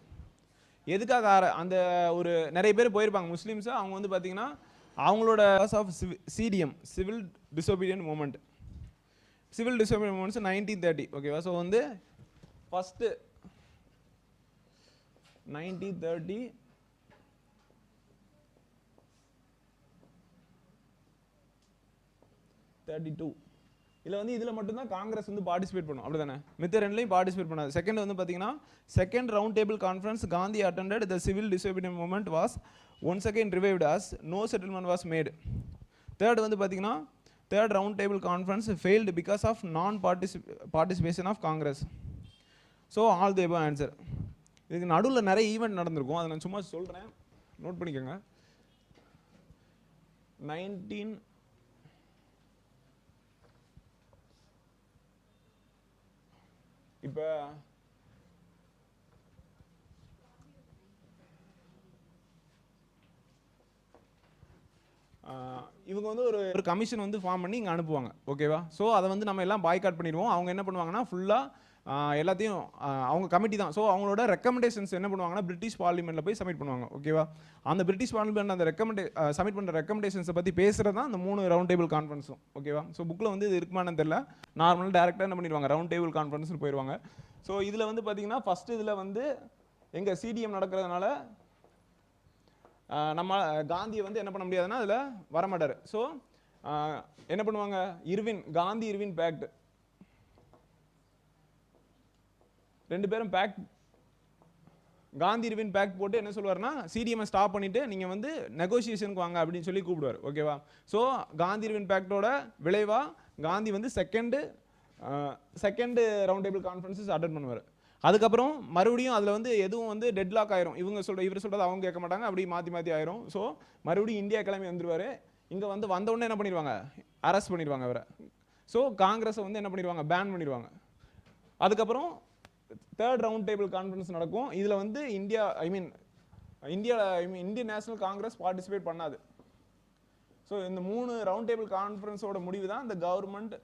எதுக்காக அந்த ஒரு நிறைய பேர் போயிருப்பாங்க முஸ்லீம்ஸு. அவங்க வந்து பார்த்தீங்கன்னா அவங்களோட of CDM civil disobedient movement. Civil disobedient movements 1930 ஓகேவா. ஸோ வந்து ஃபஸ்ட்டு 1930 32 இதில் வந்து இதில் மட்டும்தான் காங்கிரஸ் வந்து பார்ட்டிசிபேட் பண்ணும், அப்படி தானே? மித்த ரெண்டுலையும் பார்ட்டிசிபேட் பண்ணாது. செகண்ட் வந்து பார்த்தீங்கன்னா second round table conference Gandhi attended the civil disobedient movement was once again revived as no settlement was made. Third வந்து பார்த்தீங்கன்னா third round table conference failed because of non participation of Congress. So all the above answer. இதுக்கு நடுவில் நிறைய event நடந்திருக்கும், அதை நான் சும்மா சொல்கிறேன், நோட் பண்ணிக்கோங்க. 19 இப்போ இவங்க வந்து ஒரு கமிஷன் வந்து ஃபார்ம் பண்ணி இங்கே அனுப்புவாங்க ஓகேவா. ஸோ அதை வந்து நம்ம எல்லாம் பாய்காட் பண்ணிடுவோம். அவங்க என்ன பண்ணுவாங்கன்னா ஃபுல்லாக எல்லாத்தையும் அவங்க கமிட்டி தான். ஸோ அவங்களோட ரெக்கமெண்டேஷன்ஸ் என்ன பண்ணுவாங்கன்னா பிரிட்டிஷ் பார்லிமெண்ட்டில் போய் சப்மிட் பண்ணுவாங்க ஓகேவா. அந்த பிரிட்டிஷ் பார்லிமெண்ட் அந்த சப்மிட் பண்ணுற ரெக்கமெண்டேஷன்ஸை பற்றி பேசுகிறது தான் அந்த 3 ரவுண்ட் டேபிள் கான்ஃபரன்ஸும் ஓகேவா. ஸோ புக்கில் வந்து இது இருக்குமானு தெரியல. நார்மலாக டேரெக்டாக என்ன பண்ணிடுவாங்க, ரவுண்ட் டேபிள் கான்ஃபரன்ஸ்னு போயிடுவாங்க. ஸோ இதில் வந்து பார்த்தீங்கன்னா ஃபஸ்ட்டு இதில் வந்து எங்கள் சிடிஎம் நடக்கிறதுனால நம்ம காந்தியை வந்து என்ன பண்ண முடியாதுன்னா அதில் வரமாட்டார். ஸோ என்ன பண்ணுவாங்க, காந்தி இர்வின் பேக்ட், ரெண்டு பேரும் பேக்ட், காந்தி இர்வின் பேக்ட் போட்டு என்ன சொல்லுவார்னா சிடிஎம்ஐ ஸ்டாப் பண்ணிவிட்டு நீங்கள் வந்து நெகோசியேஷனுக்கு வாங்க அப்படின்னு சொல்லி கூப்பிடுவார் ஓகேவா. ஸோ காந்தி இர்வின் பேக்டோட விளைவாக காந்தி வந்து செகண்டு ரவுண்ட் டேபிள் கான்ஃபரன்ஸஸ் அட்டெண்ட் பண்ணுவார். அதுக்கப்புறம் மறுபடியும் அதில் வந்து எதுவும் வந்து டெட்லாக் ஆயிரும். இவர் சொல்கிறது அவங்க கேட்க மாட்டாங்க, அப்படி மாற்றி ஆயிரும். ஸோ மறுபடியும் இந்தியா கிளம்பி வந்துடுவார். இங்கே வந்து வந்தவுடனே என்ன பண்ணிடுவாங்க, அரெஸ்ட் பண்ணிடுவாங்க அவரை. ஸோ காங்கிரஸை வந்து என்ன பண்ணிடுவாங்க, பேன் பண்ணிடுவாங்க. அதுக்கப்புறம் தேர்ட் ரவுண்ட் டேபிள் கான்ஃபரன்ஸ் நடக்கும். இதில் வந்து இந்தியன் நேஷனல் காங்கிரஸ் பார்ட்டிசிபேட் பண்ணாது. ஸோ இந்த 3 ரவுண்ட் டேபிள் கான்ஃபரன்ஸோட முடிவு தான் இந்த government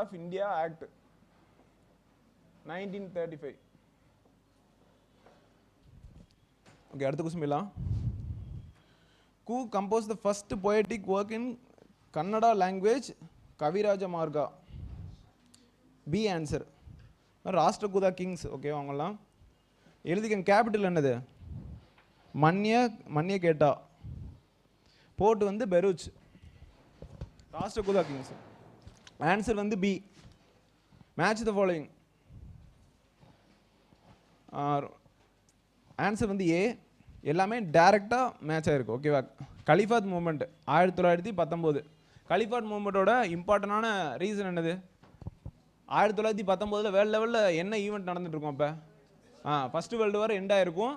of India act 1935. Okay, அடுத்த கொஸ்டின் போயிடலாம். Who composed the first poetic work in Kannada language? Kaviraja Marga. B answer. Rashtrakuta kings okay. அவங்கெல்லாம் எழுதிக்கங்க. கேபிட்டல் என்னது, மன்ய கேட்டா. போர்ட் வந்து பெரூச். ராஷ்டிரகூதா கிங்ஸ். ஆன்சர் வந்து B. Match the following. Answer வந்து ஏ. எல்லாமே டைரெக்டாக மேட்ச் ஆகிருக்கு ஓகேவா. கலிஃபாத் மூமெண்ட் 1919. கலிஃபாத் மூமெண்ட்டோட இம்பார்ட்டண்டான ரீசன் என்னது, 1919 வேர்ல்டு லெவலில் என்ன ஈவெண்ட் நடந்துட்டுருக்கோம். அப்போ ஃபஸ்ட்டு வேர்ல்டு வார் எண்ட் ஆகிருக்கும்.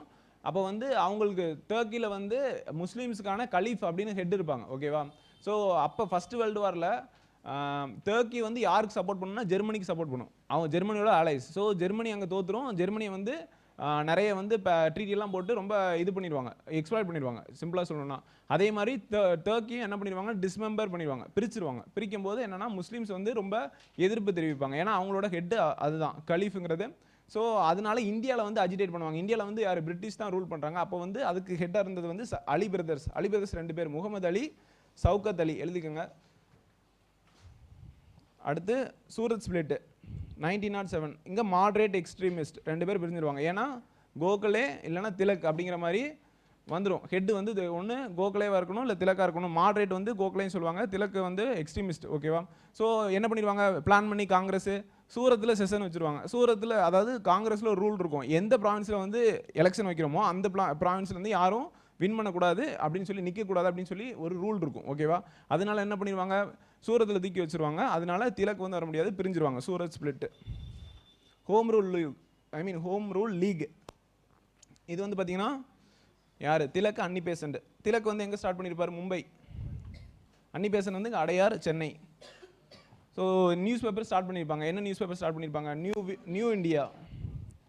அப்போ வந்து அவங்களுக்கு டர்க்கியில் வந்து முஸ்லீம்ஸுக்கான கலீஃப் அப்படின்னு ஹெட் இருப்பாங்க ஓகேவா. ஸோ அப்போ ஃபஸ்ட்டு வேர்ல்டு வாரில் டர்க்கி வந்து யாருக்கு சப்போர்ட் பண்ணணும்னா ஜெர்மனிக்கு சப்போர்ட் பண்ணும். அவங்க ஜெர்மனியோட அலைஸ். ஸோ ஜெர்மனி அங்கே தோற்றுரும். ஜெர்மனியை வந்து நிறைய வந்து இப்போ ட்ரீட்டியெல்லாம் போட்டு ரொம்ப இது பண்ணிடுவாங்க, எக்ஸ்ப்ளாய்ட் பண்ணிடுவாங்க சிம்பிளாக சொல்லணும்னா. அதே மாதிரி டர்க்கியும் என்ன பண்ணிடுவாங்க, டிஸ்மெம்பர் பண்ணிடுவாங்க, பிரிச்சிருவாங்க. பிரிக்கும் போது என்னென்னா முஸ்லீம்ஸ் வந்து ரொம்ப எதிர்ப்பு தெரிவிப்பாங்க. ஏன்னா அவங்களோட ஹெட்டு அதுதான் கலீஃபுங்கிறது. ஸோ அதனால இந்தியாவில் வந்து அஜிடேட் பண்ணுவாங்க. இந்தியாவில் வந்து யார், பிரிட்டிஷ் தான் ரூல் பண்ணுறாங்க. அப்போ வந்து அதுக்கு ஹெட்டாக இருந்தது வந்து அலி பிரதர்ஸ். 2 பேர், முகமது அலி, சவுகத் அலி. எழுதிக்கோங்க. அடுத்து சூரத் ஸ்பிளிட் 1907. இங்கே மாட்ரேட் எக்ஸ்ட்ரீமிஸ்ட் 2 பேர் பிரிஞ்சிருவாங்க. ஏன்னா கோகலே இல்லைனா திலக் அப்படிங்கிற மாதிரி வந்துடும். ஹெட்டு வந்து ஒன்று கோகலேவாக இருக்கணும் இல்லை திலக்காக இருக்கணும். மாட்ரேட் வந்து கோகலேன்னு சொல்லுவாங்க, திலக்கு வந்து எக்ஸ்ட்ரீமிஸ்ட் ஓகேவா. ஸோ என்ன பண்ணிடுவாங்க, பிளான் பண்ணி காங்கிரஸ் சூரத்தில் செஷன் வச்சுருவாங்க. சூரத்தில் அதாவது காங்கிரஸில் ஒரு ரூல் இருக்கும், எந்த ப்ராவின்ஸில் வந்து எலெக்ஷன் வைக்கிறோமோ அந்த ப்ராவின்ஸ்லேருந்து யாரும் வின் பண்ணக்கூடாது அப்படின்னு சொல்லி நிற்கக்கூடாது அப்படின்னு சொல்லி ஒரு ரூல் இருக்கும், ஓகேவா? அதனால என்ன பண்ணிடுவாங்க, சூரத்தில் தூக்கி வச்சுருவாங்க. அதனால திலக் வந்து வர முடியாது, பிரிஞ்சிருவாங்க. Surat split. Home rule league, home rule league இது வந்து பார்த்தீங்கன்னா யார், திலக், அன்னி பெசன்ட். திலக் வந்து எங்கே ஸ்டார்ட் பண்ணியிருப்பார், மும்பை. அன்னி பெசன்ட் வந்து Adyar, Chennai. So news paper start பண்ணியிருப்பாங்க. என்ன நியூஸ் பேப்பர் ஸ்டார்ட் பண்ணியிருப்பாங்க, நியூ இந்தியா.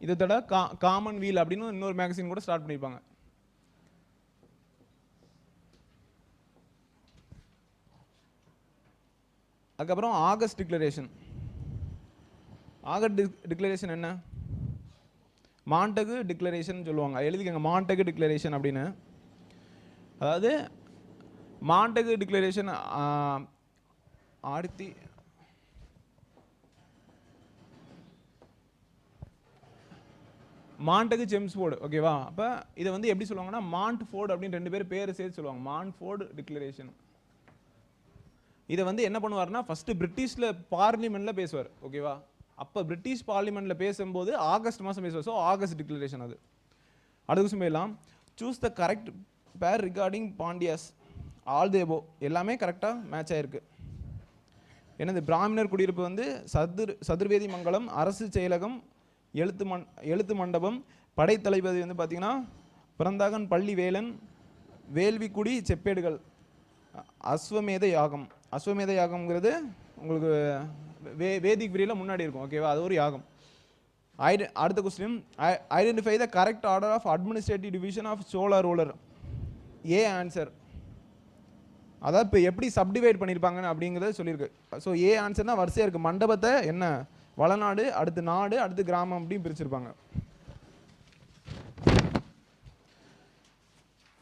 இதை தட காமன் வீல் அப்படின்னு இன்னொரு மேகசின் கூட ஸ்டார்ட் பண்ணியிருப்பாங்க. அதுக்கப்புறம் ஆகஸ்ட் டிக்ளரேஷன். ஆகஸ்ட் டிக்ளரேஷன் என்ன, மாண்டகு டிக்ளரேஷன் சொல்லுவாங்க. எழுதிக்கங்க மாண்டகு டிக்ளரேஷன் அப்படின்னு. அதாவது மாண்டகு டிக்ளரேஷன் மாண்டகு செம்ஸ்ஃபோர்டு, ஓகேவா? அப்போ இதை வந்து எப்படி சொல்லுவாங்கன்னா மாண்ட்ஃபோர்டு அப்படின்னு 2 பேர் சேர்த்து சொல்லுவாங்க. மாண்ட்ஃபோர்டு டிக்ளரேஷன். இதை வந்து என்ன பண்ணுவார்னா ஃபஸ்ட்டு பிரிட்டிஷில் பார்லிமெண்ட்டில் பேசுவார், ஓகேவா? அப்போ பிரிட்டிஷ் பார்லிமெண்ட்டில் பேசும்போது ஆகஸ்ட் மாதம் பேசுவார். ஸோ ஆகஸ்ட் டிக்ளரேஷன் அது. அடுத்த விஷயம் போயிடலாம். Choose the correct pair regarding Pandyas all the above. எல்லாமே கரெக்டாக மேட்ச் ஆகிருக்கு. என்னது, பிராமணர் குடியிருப்பு வந்து சதுர்வேதி மங்கலம், அரசு செயலகம், எழுத்து மண்டபம், படைத்தளபதி வந்து பார்த்திங்கன்னா பிறந்தாகன் பள்ளி வேலன், வேள்விக்குடி செப்பேடுகள், அஸ்வமேத யாகம். அஸ்வமேத யாகம்ங்கிறது உங்களுக்கு வேதிக் பிரியில் முன்னாடி இருக்கும், ஓகேவா? அது ஒரு யாகம். அடுத்த question, identify the correct order of administrative division of Chola ruler. A answer. அதாவது இப்போ எப்படி சப்டிவைட் பண்ணியிருப்பாங்கன்னு அப்படிங்கிறத சொல்லியிருக்கு. ஸோ ஏ ஆன்சர்னால் வரிசையாக இருக்குது. மண்டபத்தை என்ன, வளநாடு, அடுத்து நாடு, அடுத்து கிராமம் அப்படின்னு பிரிச்சிருப்பாங்க.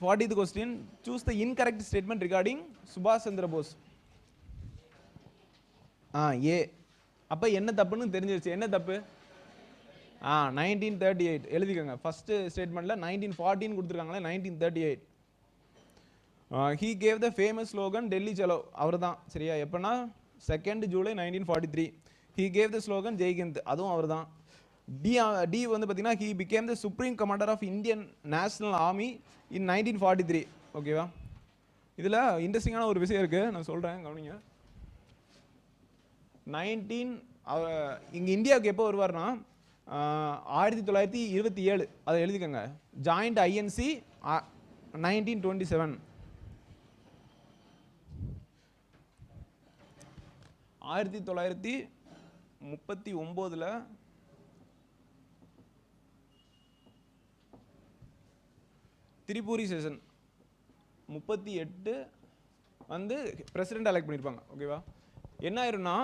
40th question, choose the incorrect statement regarding சுபாஷ் சந்திர போஸ். ஏ. அப்போ என்ன தப்புன்னு தெரிஞ்சிருச்சு. என்ன தப்பு, 1938 எழுதிக்கோங்க. ஃபஸ்ட்டு ஸ்டேட்மெண்ட்டில் 1914 கொடுத்துருக்காங்களே, 1938. He gave the famous slogan Delhi Chalo. அவர் தான், சரியா? எப்போனா 2 July 1943. He gave the slogan Jai Hind, அதுவும் அவர் தான். டி வந்து பார்த்தீங்கன்னா he became the supreme commander of Indian National Army in 1943, ஓகேவா? இதில் இன்ட்ரெஸ்டிங்கான ஒரு விஷயம் இருக்குது, நான் சொல்கிறேன், கவனிங்க. இங்கே இந்தியாவுக்கு எப்போ வருவார்னா 1927, அதை எழுதிக்கோங்க. Joint INC 1927. 1939 திரிபுரி செஷன் 38 வந்து பிரசிடென்ட் எலெக்ட் பண்ணியிருப்பாங்க, ஓகேவா? என்ன ஆயிரும்னா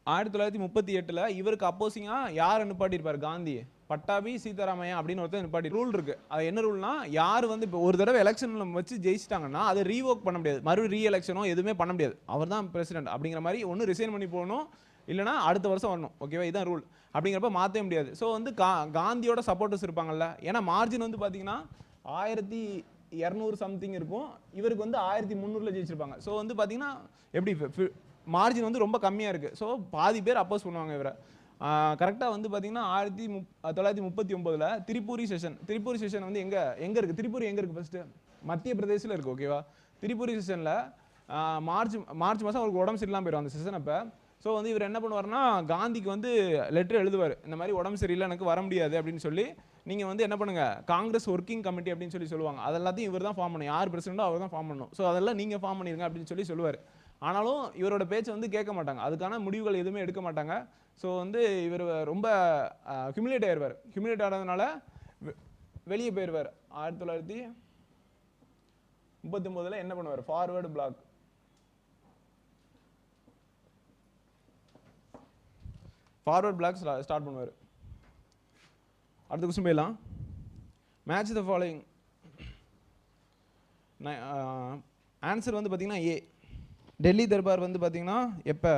1938 இவருக்கு அப்போசிங்காக யார் நிப்பாட்டியிருப்பார், காந்தி, பட்டாபி சீதாராமையா அப்படின்னு ஒருத்தர் நிப்பாட்டி. ரூல் இருக்குது. அது என்ன ரூல்னா, யார் வந்து இப்போ ஒரு தடவை எலெக்ஷனில் வச்சு ஜெயிச்சிட்டாங்கன்னா அதை ரீவோக் பண்ண முடியாது, மறு ரீ எலெக்ஷனோ எதுவுமே பண்ண முடியாது. அவர் தான் பிரசிடென்ட் அப்படிங்கிற மாதிரி ஒன்று ரிசைன் பண்ணி போகணும், இல்லைனா அடுத்த வருஷம் வரணும், ஓகேவா? இதுதான் ரூல். அப்படிங்கிறப்ப மாற்றவே முடியாது. ஸோ வந்து காந்தியோட சப்போர்ட்டர்ஸ் இருப்பாங்கல்ல, ஏன்னா மார்ஜின் வந்து பார்த்தீங்கன்னா 1200 சம்திங் இருக்கும், இவருக்கு வந்து 1300 ஜெயிச்சிருப்பாங்க. ஸோ வந்து பார்த்தீங்கன்னா எப்படி மார்ஜின் வந்து ரொம்ப கம்மியாக இருக்குது. ஸோ பாதி பேர் அப்போஸ் பண்ணுவாங்க இவரை. கரெக்டாக வந்து பார்த்தீங்கன்னா 1939 திரிபுரி செஷன் வந்து எங்கே இருக்குது, திரிபுரி எங்கே இருக்குது, ஃபஸ்ட்டு மத்திய பிரதேசில் இருக்குது, ஓகேவா? திரிபுரி செஷனில் மார்ச் மாதம் அவருக்கு உடம்பு சரியில்லாமல் போயிடும் அந்த செஷன் அப்போ. ஸோ வந்து இவர் என்ன பண்ணுவார்னா காந்திக்கு வந்து லெட்டர் எழுதுவார், இந்த மாதிரி உடம்பு சரியில்லை, எனக்கு வர முடியாது அப்படின்னு சொல்லி. நீங்கள் வந்து என்ன பண்ணுங்கள், காங்கிரஸ் ஒர்க்கிங் கமிட்டி அப்படின்னு சொல்லுவாங்க. அதெல்லாத்தையும் இவர் தான் ஃபார்ம் பண்ணணும், யார் பிரசிடென்ட்டோ அவர் தான் ஃபார்ம் பண்ணணும். ஸோ அதெல்லாம் நீங்கள் ஃபார்ம் பண்ணிடுங்க அப்படின்னு சொல்லுவார். ஆனாலும் இவரோட பேச்சை வந்து கேட்க மாட்டாங்க, அதுக்கான முடிவுகள் எதுவுமே எடுக்க மாட்டாங்க. ஸோ வந்து இவர் ரொம்ப ஹியூமிலேட் ஆயிடுவார். ஹியூமிலேட் ஆனதுனால வெளியே போயிடுவார். 1939 என்ன பண்ணுவார், ஃபார்வர்டு பிளாக், ஸ்டார்ட் பண்ணுவார். அடுத்த கொஸ்டின் போயிடலாம். Match the following. ஆன்சர் வந்து பார்த்தீங்கன்னா ஏ. டெல்லி தர்பார் வந்து பார்த்தீங்கன்னா எப்போ,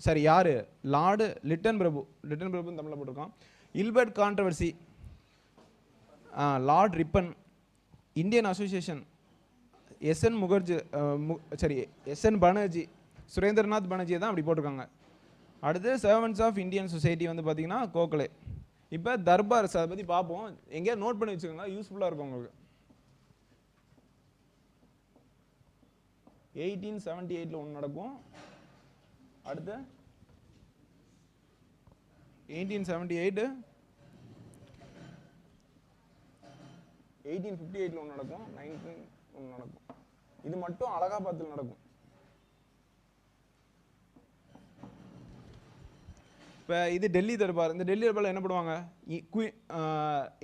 சரி யார், லார்டு லிட்டன் பிரபுன்னு தமிழில் போட்டிருக்கான். Ilbert controversy, Lord Ripon. Indian association SN Banerjee, Surendranath பானர்ஜியை தான் அப்படி போட்டிருக்காங்க. அடுத்து சர்வன்ட்ஸ் ஆஃப் இந்தியன் சொசைட்டி வந்து பார்த்தீங்கன்னா கோகலே. இப்போ தர்பார் அதை பற்றி பார்ப்போம், எங்கேயா நோட் பண்ணி வச்சுக்கோங்க, யூஸ்ஃபுல்லாக இருக்கும் உங்களுக்கு. 1878 ஒன்று நடக்கும். அடுத்து 1878 1858 ஒன்று நடக்கும். 19 ஒன்று நடக்கும். இது மட்டும் அலகாபாத்தில் நடக்கும். இப்போ இது டெல்லி தர்பார். இந்த டெல்லி தர்பாரில் என்ன பண்ணுவாங்க,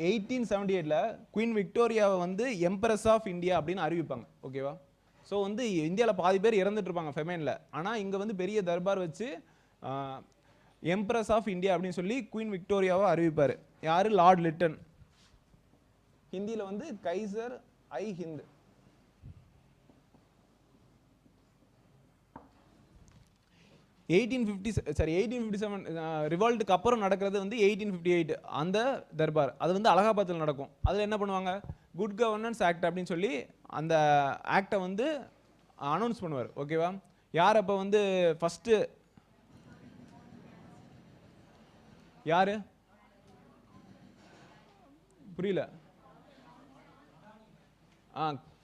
1878 குயின் விக்டோரியாவை வந்து எம்பரஸ் ஆஃப் இந்தியா அப்படின்னு அறிவிப்பாங்க. ஓகேவா? ஸோ வந்து இந்தியாவில் பாதி பேர் இறந்துட்டு இருப்பாங்க ஃபெமைனில். ஆனால் இங்கே வந்து பெரிய தர்பார் வச்சு எம்பரஸ் ஆஃப் இந்தியா அப்படின்னு சொல்லி குயின் விக்டோரியாவை அறிவிப்பார். யார்? Lord Lytton. ஹிந்தியில் வந்து கைசர் ஐ ஹிந்த். 1857 ரிவால்ட்டுக்கு அப்புறம் நடக்கிறது வந்து 1858 அந்த தர்பார். அது வந்து அலகாபாத்தில் நடக்கும். அதில் என்ன பண்ணுவாங்க, குட் கவர்னன்ஸ் ஆக்ட் அப்படின்னு சொல்லி அந்த ஆக்டை வந்து அனௌன்ஸ் பண்ணுவார். ஓகேவா? யார் அப்போ வந்து ஃபஸ்ட்டு யார்? புரியல.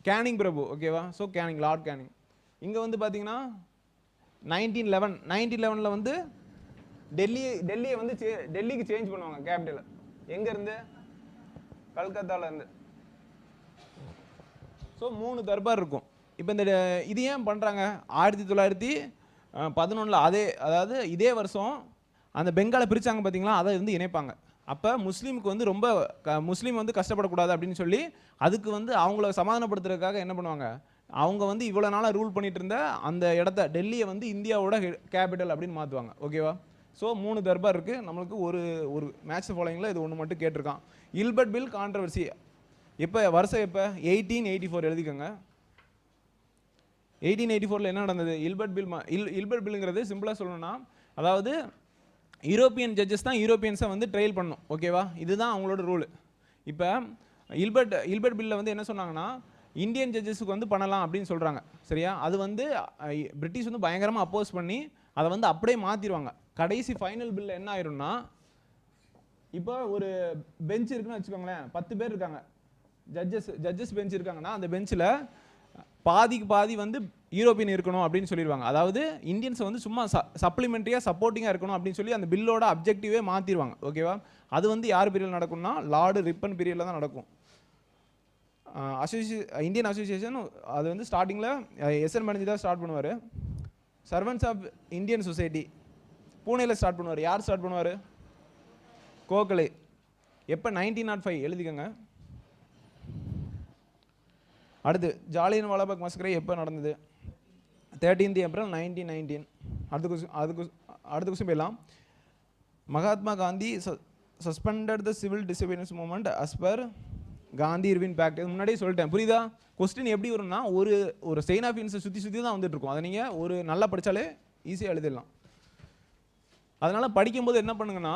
கேனிங் பிரபு. ஓகேவா? So Canning, Lord Canning. இங்கே வந்து பார்த்தீங்கன்னா 1911 வந்து டெல்லியை வந்து டெல்லிக்கு சேஞ்ச் பண்ணுவாங்க கேபிட்டலை. எங்கேருந்து? கல்கத்தாலேருந்து. ஸோ 3 தர்பார் இருக்கும். இப்போ இந்த இது ஏன் பண்ணுறாங்க? 1911 அதாவது இதே வருஷம் அந்த பெங்காலை பிரித்தாங்க பார்த்தீங்களா, அதை வந்து இணைப்பாங்க. அப்போ முஸ்லீமுக்கு வந்து ரொம்ப முஸ்லீம் வந்து கஷ்டப்படக்கூடாது அப்படின்னு சொல்லி அதுக்கு வந்து அவங்கள சமாதானப்படுத்துறதுக்காக என்ன பண்ணுவாங்க, அவங்க வந்து இவ்வளோ நாளாக ரூல் பண்ணிட்டு இருந்த அந்த இடத்த டெல்லியை வந்து இந்தியாவோட கேபிட்டல் அப்படின்னு மாற்றுவாங்க. ஓகேவா? ஸோ 3 தர்பார் இருக்குது. நம்மளுக்கு ஒரு மேட்ச் ஃபாலோயிங்கில் இது ஒன்று மட்டும் கேட்டிருக்கான். இல்பர்ட் பில் கான்ட்ரவர்சி எப்போ, வருஷம் எப்போ? 1884 எழுதிக்கோங்க. 1884 என்ன நடந்தது? இல்பர்ட் பில்ங்கிறது சிம்பிளாக சொல்லணும்னா, அதாவது யூரோப்பியன் ஜட்ஜஸ் தான் யூரோப்பியன்ஸை வந்து ட்ரையல் பண்ணும். ஓகேவா? இதுதான் அவங்களோட ரூல். இப்போ இல்பர்ட் பில்லில் வந்து என்ன சொன்னாங்கன்னா, இந்தியன் ஜட்ஜஸுக்கு வந்து பண்ணலாம் அப்படின்னு சொல்கிறாங்க. சரியா? அது வந்து பிரிட்டிஷ் வந்து பயங்கரமாக அப்போஸ் பண்ணி அதை வந்து அப்படியே மாற்றிடுவாங்க. கடைசி ஃபைனல் பில்லில் என்ன ஆயிரும்னா, இப்போ ஒரு பெஞ்ச் இருக்குன்னு வச்சுக்கோங்களேன், 10 பேர் இருக்காங்க, ஜட்ஜஸ் பெஞ்ச் இருக்காங்கன்னா அந்த பெஞ்சில் பாதிக்கு பாதி வந்து யூரோப்பியன் இருக்கணும் அப்படின்னு சொல்லிடுவாங்க. அதாவது இந்தியன்ஸை வந்து சும்மா சப்ளிமெண்ட்ரியாக சப்போர்ட்டிங்காக இருக்கணும் அப்படின்னு சொல்லி அந்த பில்லோட அப்ஜெக்டிவே மாற்றிடுவாங்க. ஓகேவா? அது வந்து யார் பீரியடில் நடக்கும்னா, லார்டு ரிப்பன் பீரியடில் தான் நடக்கும். இந்தியன் அசோசியேஷன் அது வந்து ஸ்டார்டிங்கில் எஸ்என் பானர்ஜி தான் ஸ்டார்ட் பண்ணுவார். சர்வன்ஸ் ஆஃப் இந்தியன் சொசைட்டி பூனேயில் ஸ்டார்ட் பண்ணுவார். யார் ஸ்டார்ட் பண்ணுவார்? கோகலே. எப்போ? 1905 எழுதிக்கோங்க. அடுத்து ஜாலியன் வாலாபாக் மஸ்கரை எப்போ நடந்தது? 13th April 1919. அடுத்த கொஸ்டின் போயிடலாம். Mahatma Gandhi suspended the civil disobedience movement as per Gandhi Irwin pact. முன்னாடியே சொல்லிட்டேன். புரியுதா? கொஸ்டின் எப்படி வரும்னா, ஒரு செயின் ஆஃப் இன்ஸை சுற்றி தான் வந்துட்டு இருக்கும். அதை நீங்கள் ஒரு நல்லா படித்தாலே ஈஸியாக எழுதிடலாம். அதனால் படிக்கும்போது என்ன பண்ணுங்கன்னா,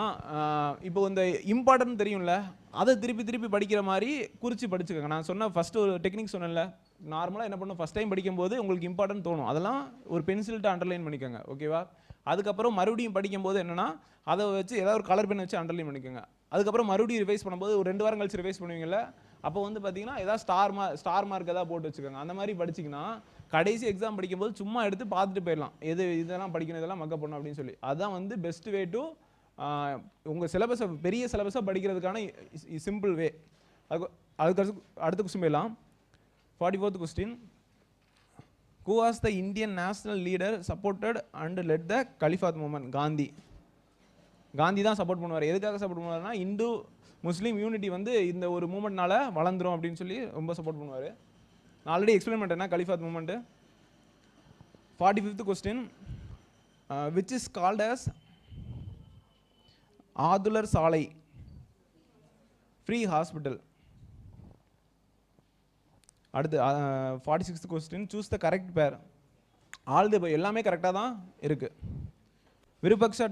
இப்போ இந்த இம்பார்ட்டன்ட் தெரியும்ல, அதை திருப்பி படிக்கிற மாதிரி குறித்து படிச்சுக்கோங்க. நான் சொன்ன ஃபஸ்ட்டு ஒரு டெக்னிக் சொன்னேன்ல, நார்மலாக என்ன பண்ணும், ஃபஸ்ட் டைம் படிக்கும்போது உங்களுக்கு இம்பார்ட்டன்ட் தோணும், அதெல்லாம் ஒரு பென்சில்கிட்ட அண்டர்லைன் பண்ணிக்கோங்க. ஓகேவா? அதுக்கப்புறம் மறுபடியும் படிக்கும்போது என்னென்னா, அதை வச்சு ஏதாவது ஒரு கலர் பென் வச்சு அண்டர்லைன் பண்ணிக்கோங்க. அதுக்கப்புறம் மறுபடியும் ரிவைஸ் பண்ணும்போது ஒரு 2 வாரம் கழிச்சு ரிவைஸ் பண்ணுவீங்கல்ல, அப்போ வந்து பார்த்தீங்கன்னா ஏதாவது ஸ்டார் மார்க் ஏதாவது போட்டு வச்சுக்கோங்க. அந்த மாதிரி படிச்சிங்கன்னா கடைசி எக்ஸாம் படிக்கும்போது சும்மா எடுத்து பார்த்துட்டு போயிடலாம், இதெல்லாம் படிக்கணும், இதெல்லாம் மக்கப் பண்ணணும் அப்படின்னு சொல்லி. அதுதான் வந்து பெஸ்ட் வே டு உங்கள் சிலபஸை, பெரிய சிலபஸை படிக்கிறதுக்கான சிம்பிள் வே. அதுக்கு அடுத்த கொஸ்டின் போயிடலாம். 44th question. Who was the Indian national leader supported and led the Caliphate movement? Gandhi தான் சப்போர்ட் பண்ணுவார். எதுக்காக சப்போர்ட் பண்ணுவார்னா, இந்து முஸ்லீம் யூனிட்டி வந்து இந்த ஒரு மூமெண்ட்னால வளர்ந்துரும் அப்படின்னு சொல்லி ரொம்ப சப்போர்ட் பண்ணுவார். நான் ஆல்ரெடி எக்ஸ்பிளைன் பண்ணிட்டேன்னா Khilafat movement. 45th question. Which is called as Athular Salai free hospital. அடுத்து 46th question. Choose the correct pair. All the எல்லாமே கரெக்டாக தான் இருக்குது. விருபக்ஷா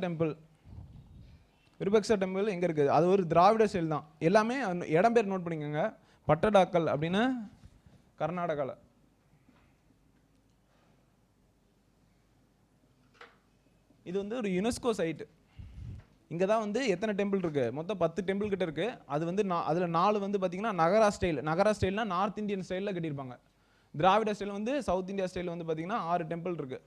டெம்பிள் எங்கே இருக்குது? அது ஒரு திராவிட ஸ்டைல் தான். எல்லாமே இடம் பேர் நோட் பண்ணிக்கோங்க. பட்டடாக்கல் அப்படின்னு கர்நாடகாவில். இது வந்து ஒரு யுனெஸ்கோ சைட்டு. இங்கே தான் வந்து எத்தனை டெம்பிள் இருக்குது? மொத்தம் 10 டெம்பிள் கிட்ட இருக்குது. அது வந்து அதில் 4 வந்து பார்த்திங்கன்னா நகரா ஸ்டைல்னால் நார்த் இந்தியன் ஸ்டைலில் கட்டியிருப்பாங்க. திராவிட ஸ்டைல் வந்து சவுத் இந்தியா ஸ்டைல் வந்து பார்த்தீங்கன்னா 6 டெம்பிள் இருக்குது.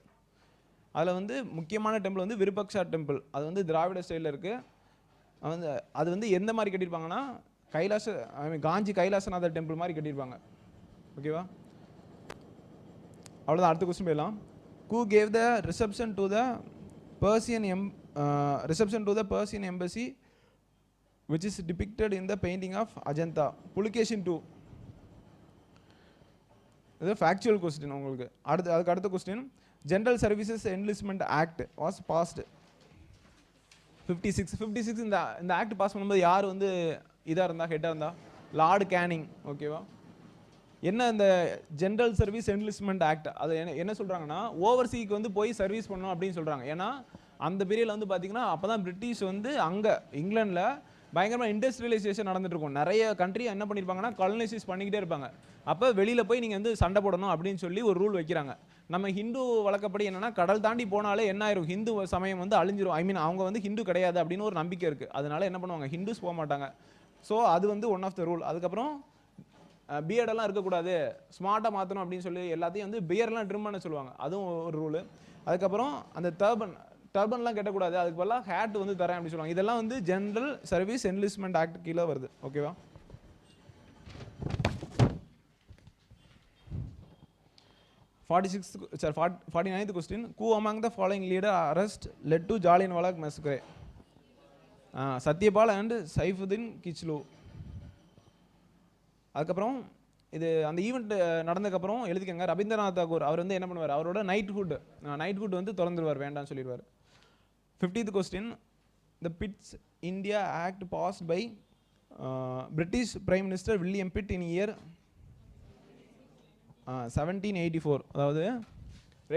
அதில் வந்து முக்கியமான டெம்பிள் வந்து விருபக்ஷா டெம்பிள், அது வந்து திராவிட ஸ்டைலில் இருக்குது. அது வந்து எந்த மாதிரி கட்டியிருப்பாங்கன்னா காஞ்சி கைலாசநாதர் டெம்பிள் மாதிரி கட்டியிருப்பாங்க. ஓகேவா, அவ்வளோதான். அடுத்த கொஸ்டின் போயிடலாம். Who gave the reception to the Persian embassy which is depicted in the painting of Ajanta? Pulikeshin 2. இது ஃபேக்சுவல் கொஸ்டின் உங்களுக்கு. அதுக்கு அடுத்த question, general services enlistment act was passed 56. இந்த ஆக்ட் பாஸ் பண்ணும்போது யார் வந்து இதாக இருந்தா, ஹெட்டாக இருந்தா? Lord Canning. ஓகேவா, என்ன இந்த ஜென்ரல் சர்வீஸ் என்லிஸ்ட்மெண்ட் ஆக்ட் அது என்ன சொல்கிறாங்கன்னா, ஓவர்சீக்கு வந்து போய் சர்வீஸ் பண்ணணும் அப்படின்னு சொல்கிறாங்க. ஏன்னா அந்த பீரியடில் வந்து பார்த்தீங்கன்னா அப்போ தான் பிரிட்டிஷ் வந்து அங்கே இங்கிலாண்டில் பயங்கரமாக இண்டஸ்ட்ரியலைசேஷன் நடந்துட்டு இருக்கும். நிறைய கண்ட்ரி என்ன பண்ணியிருப்பாங்கன்னா காலனைசைஸ் பண்ணிக்கிட்டே இருப்பாங்க. அப்போ வெளியில் போய் நீங்கள் வந்து சண்டை போடணும் அப்படின்னு சொல்லி ஒரு ரூல் வைக்கிறாங்க. நம்ம ஹிந்து வழக்கப்படி என்னென்னா, கடல் தாண்டி போனாலே என்ன ஆயிரும், ஹிந்து சமயம் வந்து அழிஞ்சிரும். அவங்க வந்து ஹிந்து கிடையாது அப்படின்னு ஒரு நம்பிக்கை இருக்குது. அதனால என்ன பண்ணுவாங்க, ஹிந்துஸ் போக மாட்டாங்க. ஸோ அது வந்து ஒன் ஆஃப் த ரூல். அதுக்கப்புறம் பியர்டெல்லாம் இருக்கக்கூடாது, ஸ்மார்ட்டாக மாற்றணும் அப்படின்னு சொல்லி எல்லாத்தையும் வந்து பியர்லாம் ட்ரிம் பண்ண சொல்லுவாங்க, அதுவும் ஒரு ரூலு. அதுக்கப்புறம் அந்த டர்பன்லாம் கட்டக்கூடாது, அதுக்கு பதிலாக ஹேட் வந்து தரேன் அப்படின்னு சொல்லுவாங்க. இதெல்லாம் வந்து ஜென்ரல் சர்வீஸ் என்லிஸ்ட்மெண்ட் ஆக்ட் கீழே வருது. ஓகேவா, 49th question, who among the following leader arrest led to Jallianwala massacre? Satyapal and Saifuddin Kitchlu. அதுக்கப்புறம் இது அந்த ஈவெண்ட் நடந்ததுக்கப்புறம் எழுதிக்கங்க, ரவீந்திரநாத் தாகூர் அவர் வந்து என்ன பண்ணுவார், அவரோட நைட்ஹுட் வந்து திறந்துருவார், வேண்டாம்னு சொல்லிடுவார். 50th question, the Pitt's India act passed by British prime minister William Pitt in year 1784. அதாவது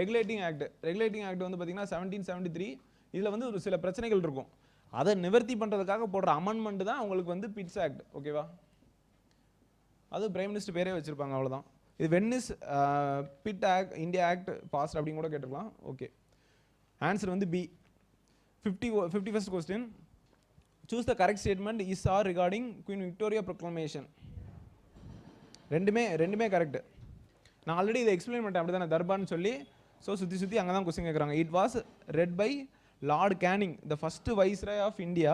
ரெகுலேட்டிங் ஆக்ட் வந்து பார்த்தீங்கன்னா 1773. இதில் வந்து ஒரு சில பிரச்சனைகள் இருக்கும், அதை நிவர்த்தி பண்ணுறதுக்காக போடுற அமெண்ட்மெண்ட் தான் உங்களுக்கு வந்து பிட்ஸ் ஆக்ட். ஓகேவா, அது பிரைம் மினிஸ்டர் பேரே வச்சுருப்பாங்க, அவ்வளோதான். இது when is Pitt act India act passed அப்படின்னு கூட கேட்டுக்கலாம். ஓகே, ஆன்சர் வந்து B. 51st question, choose the correct statement is are regarding Queen Victoria proclamation. ரெண்டுமே கரெக்ட். நான் ஆல்ரெடி இதை எக்ஸ்பிளைன் பண்ணிட்டேன், அப்படி தானே, தர்பான்னு சொல்லி. ஸோ சுற்றி அங்கே தான் கொஸ்டின் கேட்குறாங்க. It was read by Lord Canning, the first viceroy of India.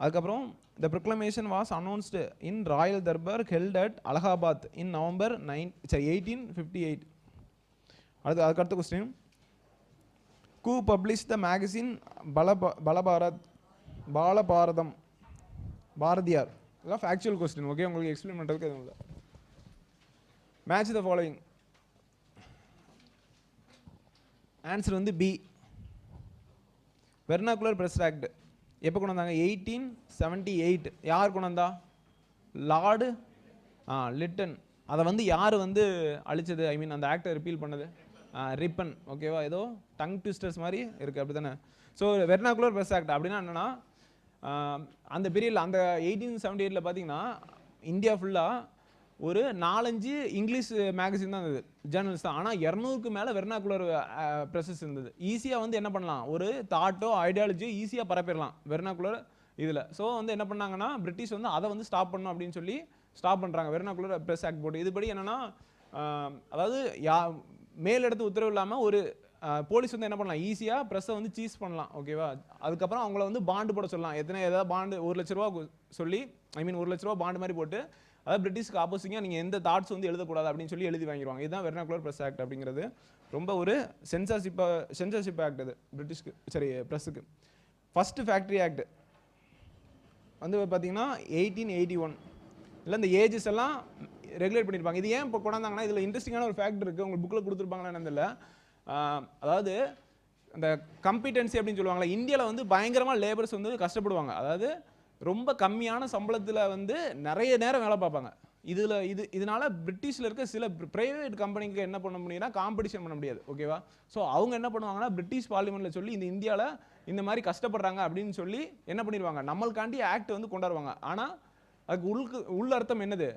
அதுக்கப்புறம் the proclamation was announced in royal durbar held at Allahabad in November 1858. அதுக்கடுத்த question, who published the magazine Balabharatham? Bharathiyar. இதெல்லாம் ஃபேக்சுவல் கொஸ்டின். ஓகே, உங்களுக்கு explain பண்ணுறதுக்கு எதுவும் இல்லை. Match the following. Answer வந்து B. Vernacular press act எப்போ கொண்டு வந்தாங்க? 1878. யார் கொண்டு வந்தா? Lord Lytton. அதை வந்து யார் வந்து அழிச்சது, ஐ மீன் அந்த ஆக்டை ரிப்பீல் பண்ணது? ரிப்பன். ஓகேவா, ஏதோ டங் ட்விஸ்டர்ஸ் மாதிரி இருக்குது, அப்படி தானே. ஸோ வெர்னாகுலர் பிரஸ் ஆக்ட் அப்படின்னா என்னென்னா, அந்த பீரியடில் அந்த 1878 பார்த்தீங்கன்னா இந்தியா ஃபுல்லாக ஒரு 4-5 இங்கிலீஷ் மேகசின் தான் இருந்தது, ஜேர்னல்ஸ் தான். ஆனால் 200க்கு மேலே வெர்னாகுலர் ப்ரெஸஸ் இருந்தது. ஈஸியாக வந்து என்ன பண்ணலாம், ஒரு தாட்டோ ஐடியாலஜியோ ஈஸியாக பரப்பிடலாம் வெர்னாகுலர் இதில். ஸோ வந்து என்ன பண்ணாங்கன்னா, பிரிட்டிஷ் வந்து அதை வந்து ஸ்டாப் பண்ணணும் அப்படின்னு சொல்லி ஸ்டாப் பண்ணுறாங்க, வெர்னாகுலர் ப்ரெஸ் ஆக்ட் போட்டு. இதுபடி என்னென்னா, அதாவது மேலிடத்து உத்தரவு இல்லாமல் ஒரு போலீஸ் வந்து என்ன பண்ணலாம், ஈஸியாக ப்ரெஸ்ஸை வந்து சீஸ் பண்ணலாம். ஓகேவா, அதுக்கப்புறம் அவங்கள வந்து பாண்டு போட சொல்லலாம். ஏதாவது பாண்டு 1 லட்ச ரூபா சொல்லி, ஐ மீன் 1 லட்ச ரூபா பாண்டு மாதிரி போட்டு, அதாவது பிரிட்டிஷ்க்கு ஆப்போசிங்காக நீங்கள் எந்த தாட்ஸ் வந்து எழுதக்கூடாது அப்படின்னு சொல்லி எழுதி வாங்கிடுவாங்க. இதுதான் வெர்னாகுலர் ப்ரெஸ் ஆக்ட் அப்படிங்கிறது. ரொம்ப ஒரு சென்சர்ஷிப் ஆக்ட் அது பிரிட்டிஷ்க்கு, சரி ப்ரெஸ்ஸுக்கு. ஃபஸ்ட்டு ஃபேக்ட்ரி ஆக்ட் வந்து பார்த்தீங்கன்னா 1881. இல்லை இந்த ஏஜஸ் எல்லாம் ரெகுலேட் பண்ணியிருப்பாங்க. இது ஏன் இப்போ கொண்டாந்தாங்கன்னா, இதில் இன்ட்ரெஸ்டிங்கான ஒரு ஃபேக்ட் இருக்குது, உங்களுக்கு புக்கில் கொடுத்துருப்பாங்களா என்னன்னு தெரியல. அதாவது அந்த கம்பிட்டன்சி அப்படின்னு சொல்லுவாங்களா, இந்தியாவில் வந்து பயங்கரமாக லேபர்ஸ் வந்து கஷ்டப்படுவாங்க. அதாவது ரொம்ப கம்மியான சம்பளத்தில் வந்து நிறைய நேரம் வேலை பார்ப்பாங்க. இதனால பிரிட்டிஷில் இருக்க சில பிரைவேட் கம்பெனிக்கு என்ன பண்ண முடியும்னா, காம்படிஷன் பண்ண முடியாது. ஓகேவா, ஸோ அவங்க என்ன பண்ணுவாங்கன்னா, பிரிட்டிஷ் பார்லிமெண்ட்டில் சொல்லி இந்த இந்தியாவில் இந்த மாதிரி கஷ்டப்படுறாங்க அப்படின்னு சொல்லி என்ன பண்ணிடுவாங்க, நம்மளுக்காண்டி ஆக்ட் வந்து கொண்டாடுவாங்க. ஆனால் அதுக்கு உள்ள அர்த்தம் என்னது,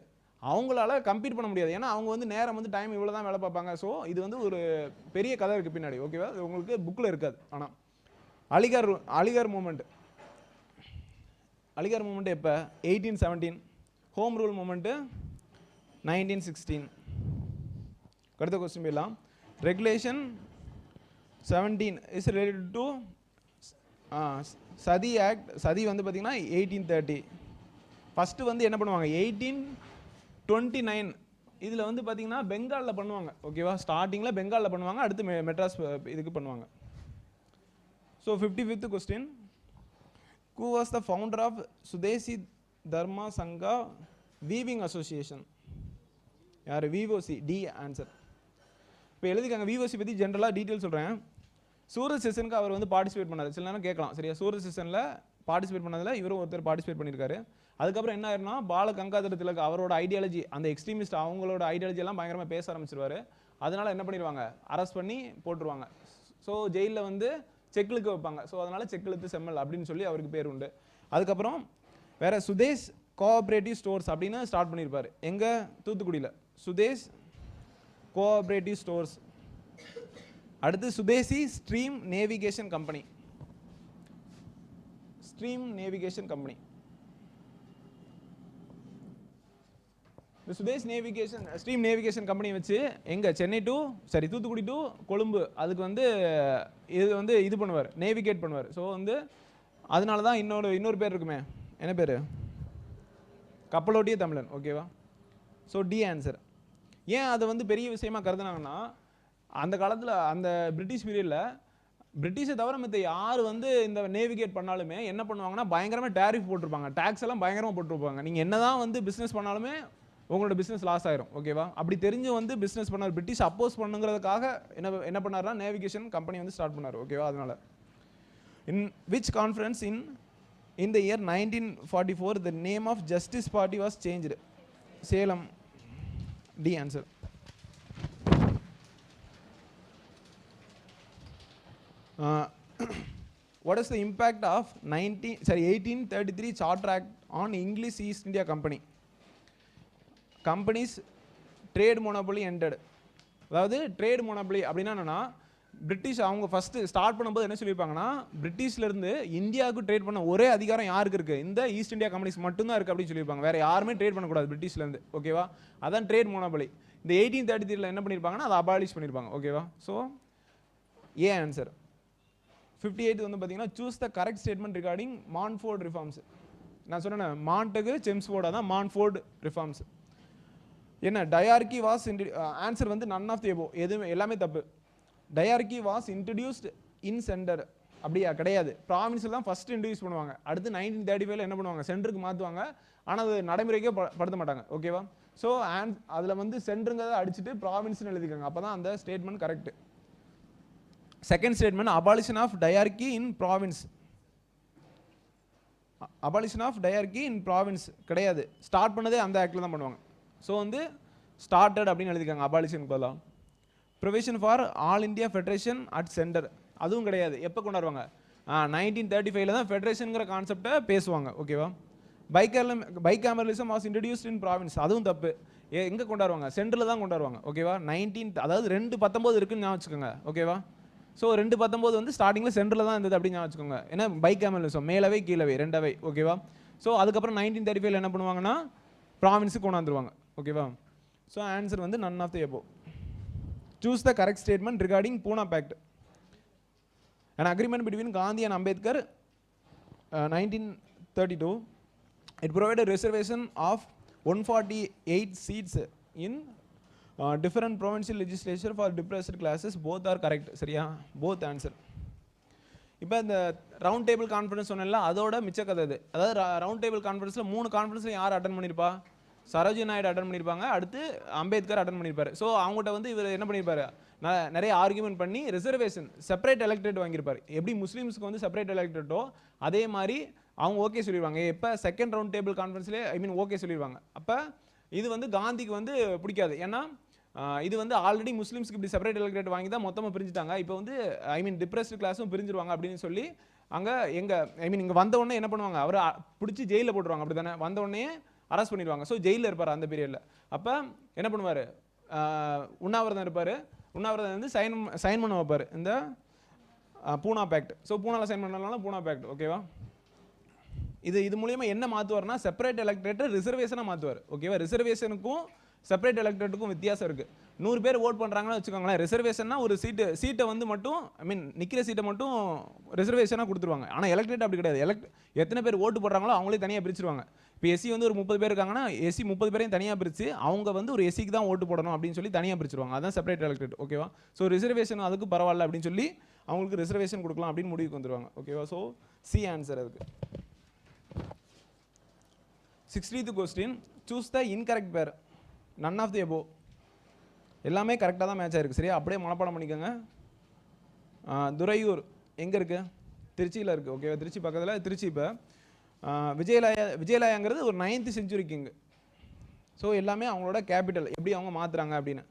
அவங்களால கம்பீட் பண்ண முடியாது. ஏன்னா அவங்க வந்து நேரம் வந்து டைம் இவ்வளோ தான் வேலை பார்ப்பாங்க. ஸோ இது வந்து ஒரு பெரிய கதை இருக்குது பின்னாடி. ஓகேவா, உங்களுக்கு புக்கில் இருக்காது. ஆனால் அலிகார் மூமெண்ட் எப்போ? 1817. Home rule movement 1916. அடுத்த கொஸ்டின் போயிடலாம். Regulation 17 is related to sati act. Sati வந்து பார்த்தீங்கன்னா 1830. ஃபஸ்ட்டு வந்து என்ன பண்ணுவாங்க 1829. இதில் வந்து பார்த்தீங்கன்னா பெங்காலில் பண்ணுவாங்க. ஓகேவா, ஸ்டார்டிங்கில் பெங்காலில் பண்ணுவாங்க, அடுத்து மெட்ராஸ் இதுக்கு பண்ணுவாங்க. So 55th question. Who was the founder of Sudesi Dharma Sangha Weaving Association? யார்? VOC. D answer. இப்போ எழுதிக்காங்க. VOC பற்றி ஜென்ரலாக டீட்டெயில் சொல்கிறேன். சூரத் செஷனுக்கு அவர் வந்து பார்ட்டிசிபேட் பண்ணார். சில நேரம் கேட்கலாம். சரியா, சூரத் செஷனில் பார்ட்டிசிபேட் பண்ணதில் இவரும் ஒருத்தர் பார்ட்டிசிபேட் பண்ணியிருக்காரு. அதுக்கப்புறம் என்ன ஆயிருன்னா பால கங்காதர திலக் அவரோட ஐடியாலஜி, அந்த எக்ஸ்ட்ரீமிஸ்ட் அவங்களோட ஐடியாலஜி எல்லாம் பயங்கரமாக பேச ஆரம்பிச்சிருவாரு. அதனால என்ன பண்ணிடுவாங்க, அரெஸ்ட் பண்ணி போட்டுருவாங்க. ஸோ ஜெயிலில் வந்து செக்கிலுக்கு வைப்பாங்க. ஸோ அதனால செக்கிழுத்து செம்மல் அப்படின்னு சொல்லி அவருக்கு பேர் உண்டு. அதுக்கப்புறம் வேற சுதேஷ் கோஆப்ரேட்டிவ் ஸ்டோர்ஸ் அப்படின்னு ஸ்டார்ட் பண்ணியிருப்பார். எங்கே? தூத்துக்குடியில் சுதேஷ் கோஆப்ரேட்டிவ் ஸ்டோர்ஸ். அடுத்து Swadeshi stream navigation company. Stream navigation company. இந்த Swadesh navigation stream navigation company வச்சு எங்கே தூத்துக்குடி டு கொழும்பு அதுக்கு வந்து இது பண்ணுவார், நேவிகேட் பண்ணுவார். ஸோ வந்து அதனால தான் இன்னொரு பேர் இருக்குமே, என்ன பேர்? கப்பலோட்டிய தமிழன். ஓகேவா, ஸோ டி ஆன்சர். ஏன் அதை வந்து பெரிய விஷயமா கருதுனாங்கன்னா, அந்த காலத்தில் அந்த பிரிட்டிஷ் பீரியடில் பிரிட்டிஷை தவிர மற்ற யார் வந்து இந்த நேவிகேட் பண்ணாலுமே என்ன பண்ணுவாங்கன்னா பயங்கரமாக டேரிஃப் போட்டிருப்பாங்க, டேக்ஸ் எல்லாம் பயங்கரமாக போட்டிருப்பாங்க. நீங்கள் என்ன தான் வந்து பிஸ்னஸ் பண்ணாலுமே உங்களோட பிஸ்னஸ் லாஸ் ஆயிரும். ஓகேவா, அப்படி தெரிஞ்சு வந்து பிஸ்னஸ் பண்ணார். பிரிட்டிஷ் அப்போஸ் பண்ணுங்கிறதுக்காக என்ன பண்ணார்னா நேவிகேஷன் கம்பெனி வந்து ஸ்டார்ட் பண்ணார். ஓகேவா, அதனால in which conference in the year 1944 the name of Justice Party was changed? Salem. D answer. What is the impact of 1833 Charter Act on English East India Company? Companies trade monopoly ended. அதாவது trade monopoly அப்படின்னா என்னன்னா, British அவங்க first start பண்ணும்போது என்ன சொல்லியிருப்பாங்கன்னா, பிரிட்டிஷ்லேருந்து இந்தியாவுக்கு trade பண்ண ஒரே அதிகாரம் யாருக்கு இருக்குது? இந்த ஈஸ்ட் இந்தியா கம்பெனிஸ் மட்டும்தான் இருக்குது அப்படின்னு சொல்லியிருப்பாங்க. வேறு யாருமே ட்ரேட் பண்ணக்கூடாது பிரிட்டிஷ்லேருந்து. ஓகேவா, அதான் ட்ரேட் மோனோபலி. இந்த 1833 என்ன பண்ணியிருப்பாங்கன்னா அதை அபாலிஷ் பண்ணியிருப்பாங்க. ஓகேவா, ஸோ ஏ ஆன்சர். 58 வந்து பார்த்தீங்கன்னா choose the correct statement regarding Montfort reforms. நான் சொன்னேன் மான்ட்டுக்கு செம்ஸ்ஃபோர்டாக தான் மான்ஃபோர்ட் ரிஃபார்ம்ஸ். என்ன? டயார்கி வாஸ் ஆன்சர் வந்து நன் ஆஃப் தி எபோ, எதுவுமே எல்லாமே தப்பு. Dyarchy was introduced in centre. அப்படியா? கிடையாது. ப்ராவின்ஸில் தான் ஃபஸ்ட்டு இன்ட்ரடியூஸ் பண்ணுவாங்க. அடுத்து 1935 என்ன பண்ணுவாங்க, சென்டருக்கு மாற்றுவாங்க. ஆனால் அது நடைமுறைக்கே படுத்த மாட்டாங்க. ஓகேவா, ஸோ அதில் வந்து சென்டருங்கிறத அடிச்சுட்டு ப்ராவின்ஸ்னு எழுதிக்காங்க. அப்போ தான் அந்த statement correct. Second statement abolition of dyarchy in province. Abolition of dyarchy in province கிடையாது. ஸ்டார்ட் பண்ணதே அந்த ஆக்டில் தான் பண்ணுவாங்க. ஸோ வந்து ஸ்டார்டட் அப்படின்னு எழுதிக்காங்க அபாலிஷனுக்கு பதிலாக. Provision for all India federation at centre அதுவும் கிடையாது. எப்போ கொண்டாடுவாங்க? 1935 தான் ஃபெடரேஷனுங்கிற கான்செப்டை பேசுவாங்க. ஓகேவா, பைகாமரலிசம் வாஸ் இன்ட்ரடியூஸ்ட் இன் ப்ராவின்ஸ் அதுவும் தப்பு. எங்கே கொண்டாடுவாங்க? சென்டரில் தான் கொண்டாடுவாங்க. ஓகேவா, 219 இருக்குன்னு ஞாபகம் வச்சுக்கோங்க. ஓகேவா, ஸோ 219 வந்து ஸ்டார்டிங்கில் சென்டரில் தான் இருந்தது அப்படின்னு ஞாபகம் வச்சுக்கோங்க. ஏன்னா பைகாமரலிசம் மேலவை கீழவை ரெண்டவை. ஓகேவா, ஸோ அதுக்கப்புறம் 1935 என்ன பண்ணுவாங்கன்னா ப்ராவின்ஸுக்கு கொண்டாந்துருவாங்க. ஓகேவா, ஸோ ஆன்சர் வந்து none of the above. Choose the correct statement regarding Poona pact. An agreement between Gandhi and Ambedkar 1932. It provided a reservation of 148 seats in different provincial legislature for depressed classes. Both are correct. சரியா? both answer. இப்போ இந்த round table conference சொன்னல அதோட மிச்ச கதை இது. அதாவது round table கான்ஃபரன்ஸில் 3 கான்ஃபரன்ஸில் யார் அட்டன் பண்ணியிருப்பா? சரோஜினி நாயுடு அட்டன் பண்ணியிருப்பாங்க, அடுத்து அம்பேத்கர் அட்டன் பண்ணியிருப்பார். ஸோ அவங்ககிட்ட வந்து இவர் என்ன பண்ணியிருப்பாரு, நிறைய ஆர்குமெண்ட் பண்ணி ரிசர்வேஷன் செப்பரேட் எலெக்டரேட் வாங்கியிருப்பார். எப்படி முஸ்லீம்ஸ்க்கு வந்து செப்பரேட் எலெக்டரேட்டோ அதே மாதிரி அவங்க ஓகே சொல்லிடுவாங்க. எப்போ செகண்ட் ரவுண்ட் டேபிள் கான்ஃபரன்ஸ்லேயே ஓகே சொல்லிடுவாங்க. அப்போ இது வந்து காந்திக்கு வந்து பிடிக்காது. ஏன்னா இது வந்து ஆல்ரெடி முஸ்லீம்ஸ்க்கு இப்படி செப்பரேட் எலெக்டரேட் வாங்கி தான் மொத்தமாக பிரிஞ்சுட்டாங்க. இப்போ வந்து டிப்ரெஸ்டு கிளாஸும் பிரிஞ்சிருவாங்க அப்படின்னு சொல்லி அங்கே இங்கே வந்தவுடனே என்ன பண்ணுவாங்க, அவரை பிடிச்சி ஜெயிலில் போட்டுருவாங்க. அப்படி தானே? வந்தவுடனே அரெஸ்ட் பண்ணிடுவாங்க. ஸோ ஜெயிலில் இருப்பார் அந்த பீரியடில். அப்போ என்ன பண்ணுவார், உண்ணாவிரதம் இருப்பார். உண்ணாவிரதம் வந்து சைன் பண்ண வைப்பார் இந்த பூனா பேக்ட். ஸோ பூனாவில் சைன் பண்ணனால பூனா பேக்ட். ஓகேவா, இது மூலியமா என்ன மாற்றுவார்னா செப்பரேட் எலெக்டரேட்டை ரிசர்வேஷனாக மாற்றுவார். ஓகேவா, ரிசர்வேஷனுக்கும் செப்பரேட் எலெக்டேட்டுக்கும் வித்தியாசம் இருக்குது. 100 பேர் ஓட் பண்ணுறாங்கன்னு வச்சுக்கோங்களேன், ரிசர்வேஷன்னா ஒரு சீட்டை வந்து மட்டும் நிற்கிற சீட்டை மட்டும் ரிசர்வேஷனாக கொடுத்துருவாங்க. ஆனால் எலெக்டேட் அப்படி கிடையாது. எத்தனை பேர் ஓட்டு போடுறாங்களோ அவங்களே தனியாக பிரிச்சுருவாங்க. இப்போ எஸ்சி வந்து ஒரு 30 பேர் இருக்காங்கன்னா எஸ்சி 30 பேரையும் தனியாக பிரித்து அவங்க வந்து ஒரு எஸ்சிக்கு தான் ஓட்டு போடணும் அப்படின்னு சொல்லி தனியாக பிரிச்சுருவாங்க. அதான் செப்பரேட் எலெக்டேட். ஓகேவா? ஸோ ரிசர்வேஷன் அதுக்கு பரவாயில்ல அப்படின்னு சொல்லி அவங்களுக்கு ரிசர்வேஷன் கொடுக்கலாம் அப்படின்னு முடிவுக்கு வந்துடுவாங்க. ஓகேவா? ஸோ சி ஆன்சர் அதுக்கு. 60th question, choose the incorrect பேர், நன் ஆஃப் தி அபோவ். எல்லாமே கரெக்டாக தான் மேட்ச் ஆயிருக்கு. சரியா? அப்படியே மனப்பாடம் பண்ணிக்கோங்க. துறையூர் எங்கே இருக்குது? திருச்சியில் இருக்குது. ஓகேவா? திருச்சி பக்கத்தில். திருச்சி இப்போ விஜயலாயாங்கிறது ஒரு 9th century கிங். ஸோ எல்லாமே அவங்களோட கேபிட்டல் எப்படி அவங்க மாற்றுறாங்க அப்படின்னு.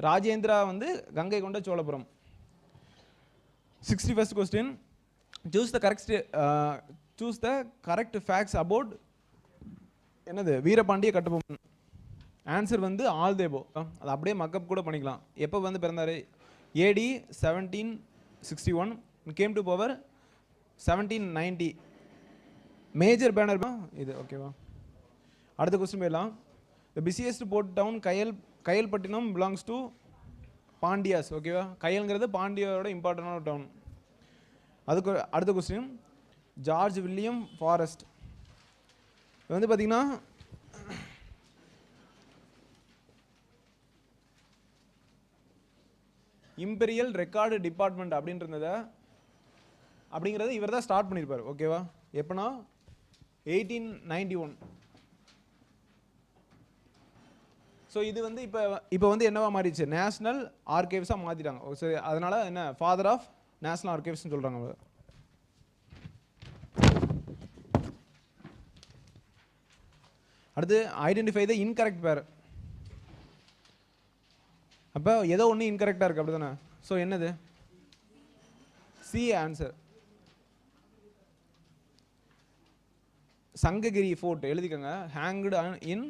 ராஜேந்திரா வந்து கங்கை கொண்ட Cholapuram. 61st question, choose the correct facts about என்னது வீரபாண்டிய கட்டபொம்மன். ஆன்சர் வந்து ஆல் தேபோ. அது அப்படியே மக்கப் கூட பண்ணிக்கலாம். எப்போ வந்து பிறந்தார்? AD 1761, came to power 1790. Major banner இது. ஓகேவா? அடுத்த கொஸ்டின் போயிடலாம். The busiest port town Kayalpattinam belongs to Pandyas. ஓகேவா? கயல்ங்கிறது பாண்டியாவோட இம்பார்ட்டண்டான டவுன். அதுக்கு அடுத்த கொஸ்டின், ஜார்ஜ் வில்லியம் ஃபாரஸ்ட். இது வந்து பார்த்தீங்கன்னா இம்பீரியல் ரெக்கார்டு டிபார்ட்மெண்ட் அப்படின்றத இவர் தான் ஸ்டார்ட் பண்ணியிருப்பார். ஓகேவா? எப்போனா 1891. ஸோ இது வந்து இப்போ வந்து என்னவா மாறிடுச்சு? நேஷனல் ஆர்கைவ்ஸாக மாற்றிட்டாங்க. சரி, அதனால என்ன ஃபாதர் ஆஃப் நேஷனல் ஆர்கைவ்ஸ்னு சொல்கிறாங்க. அடுத்து ஐடென்டிஃபை த இன்கரெக்ட் பேர். அப்போ ஏதோ ஒன்று இன்கரெக்டாக இருக்குது, அப்படி தானே? ஸோ என்னது? C answer. சங்ககிரி ஃபோர்ட் எழுதிக்கோங்க. ஹேங்க்டு இன்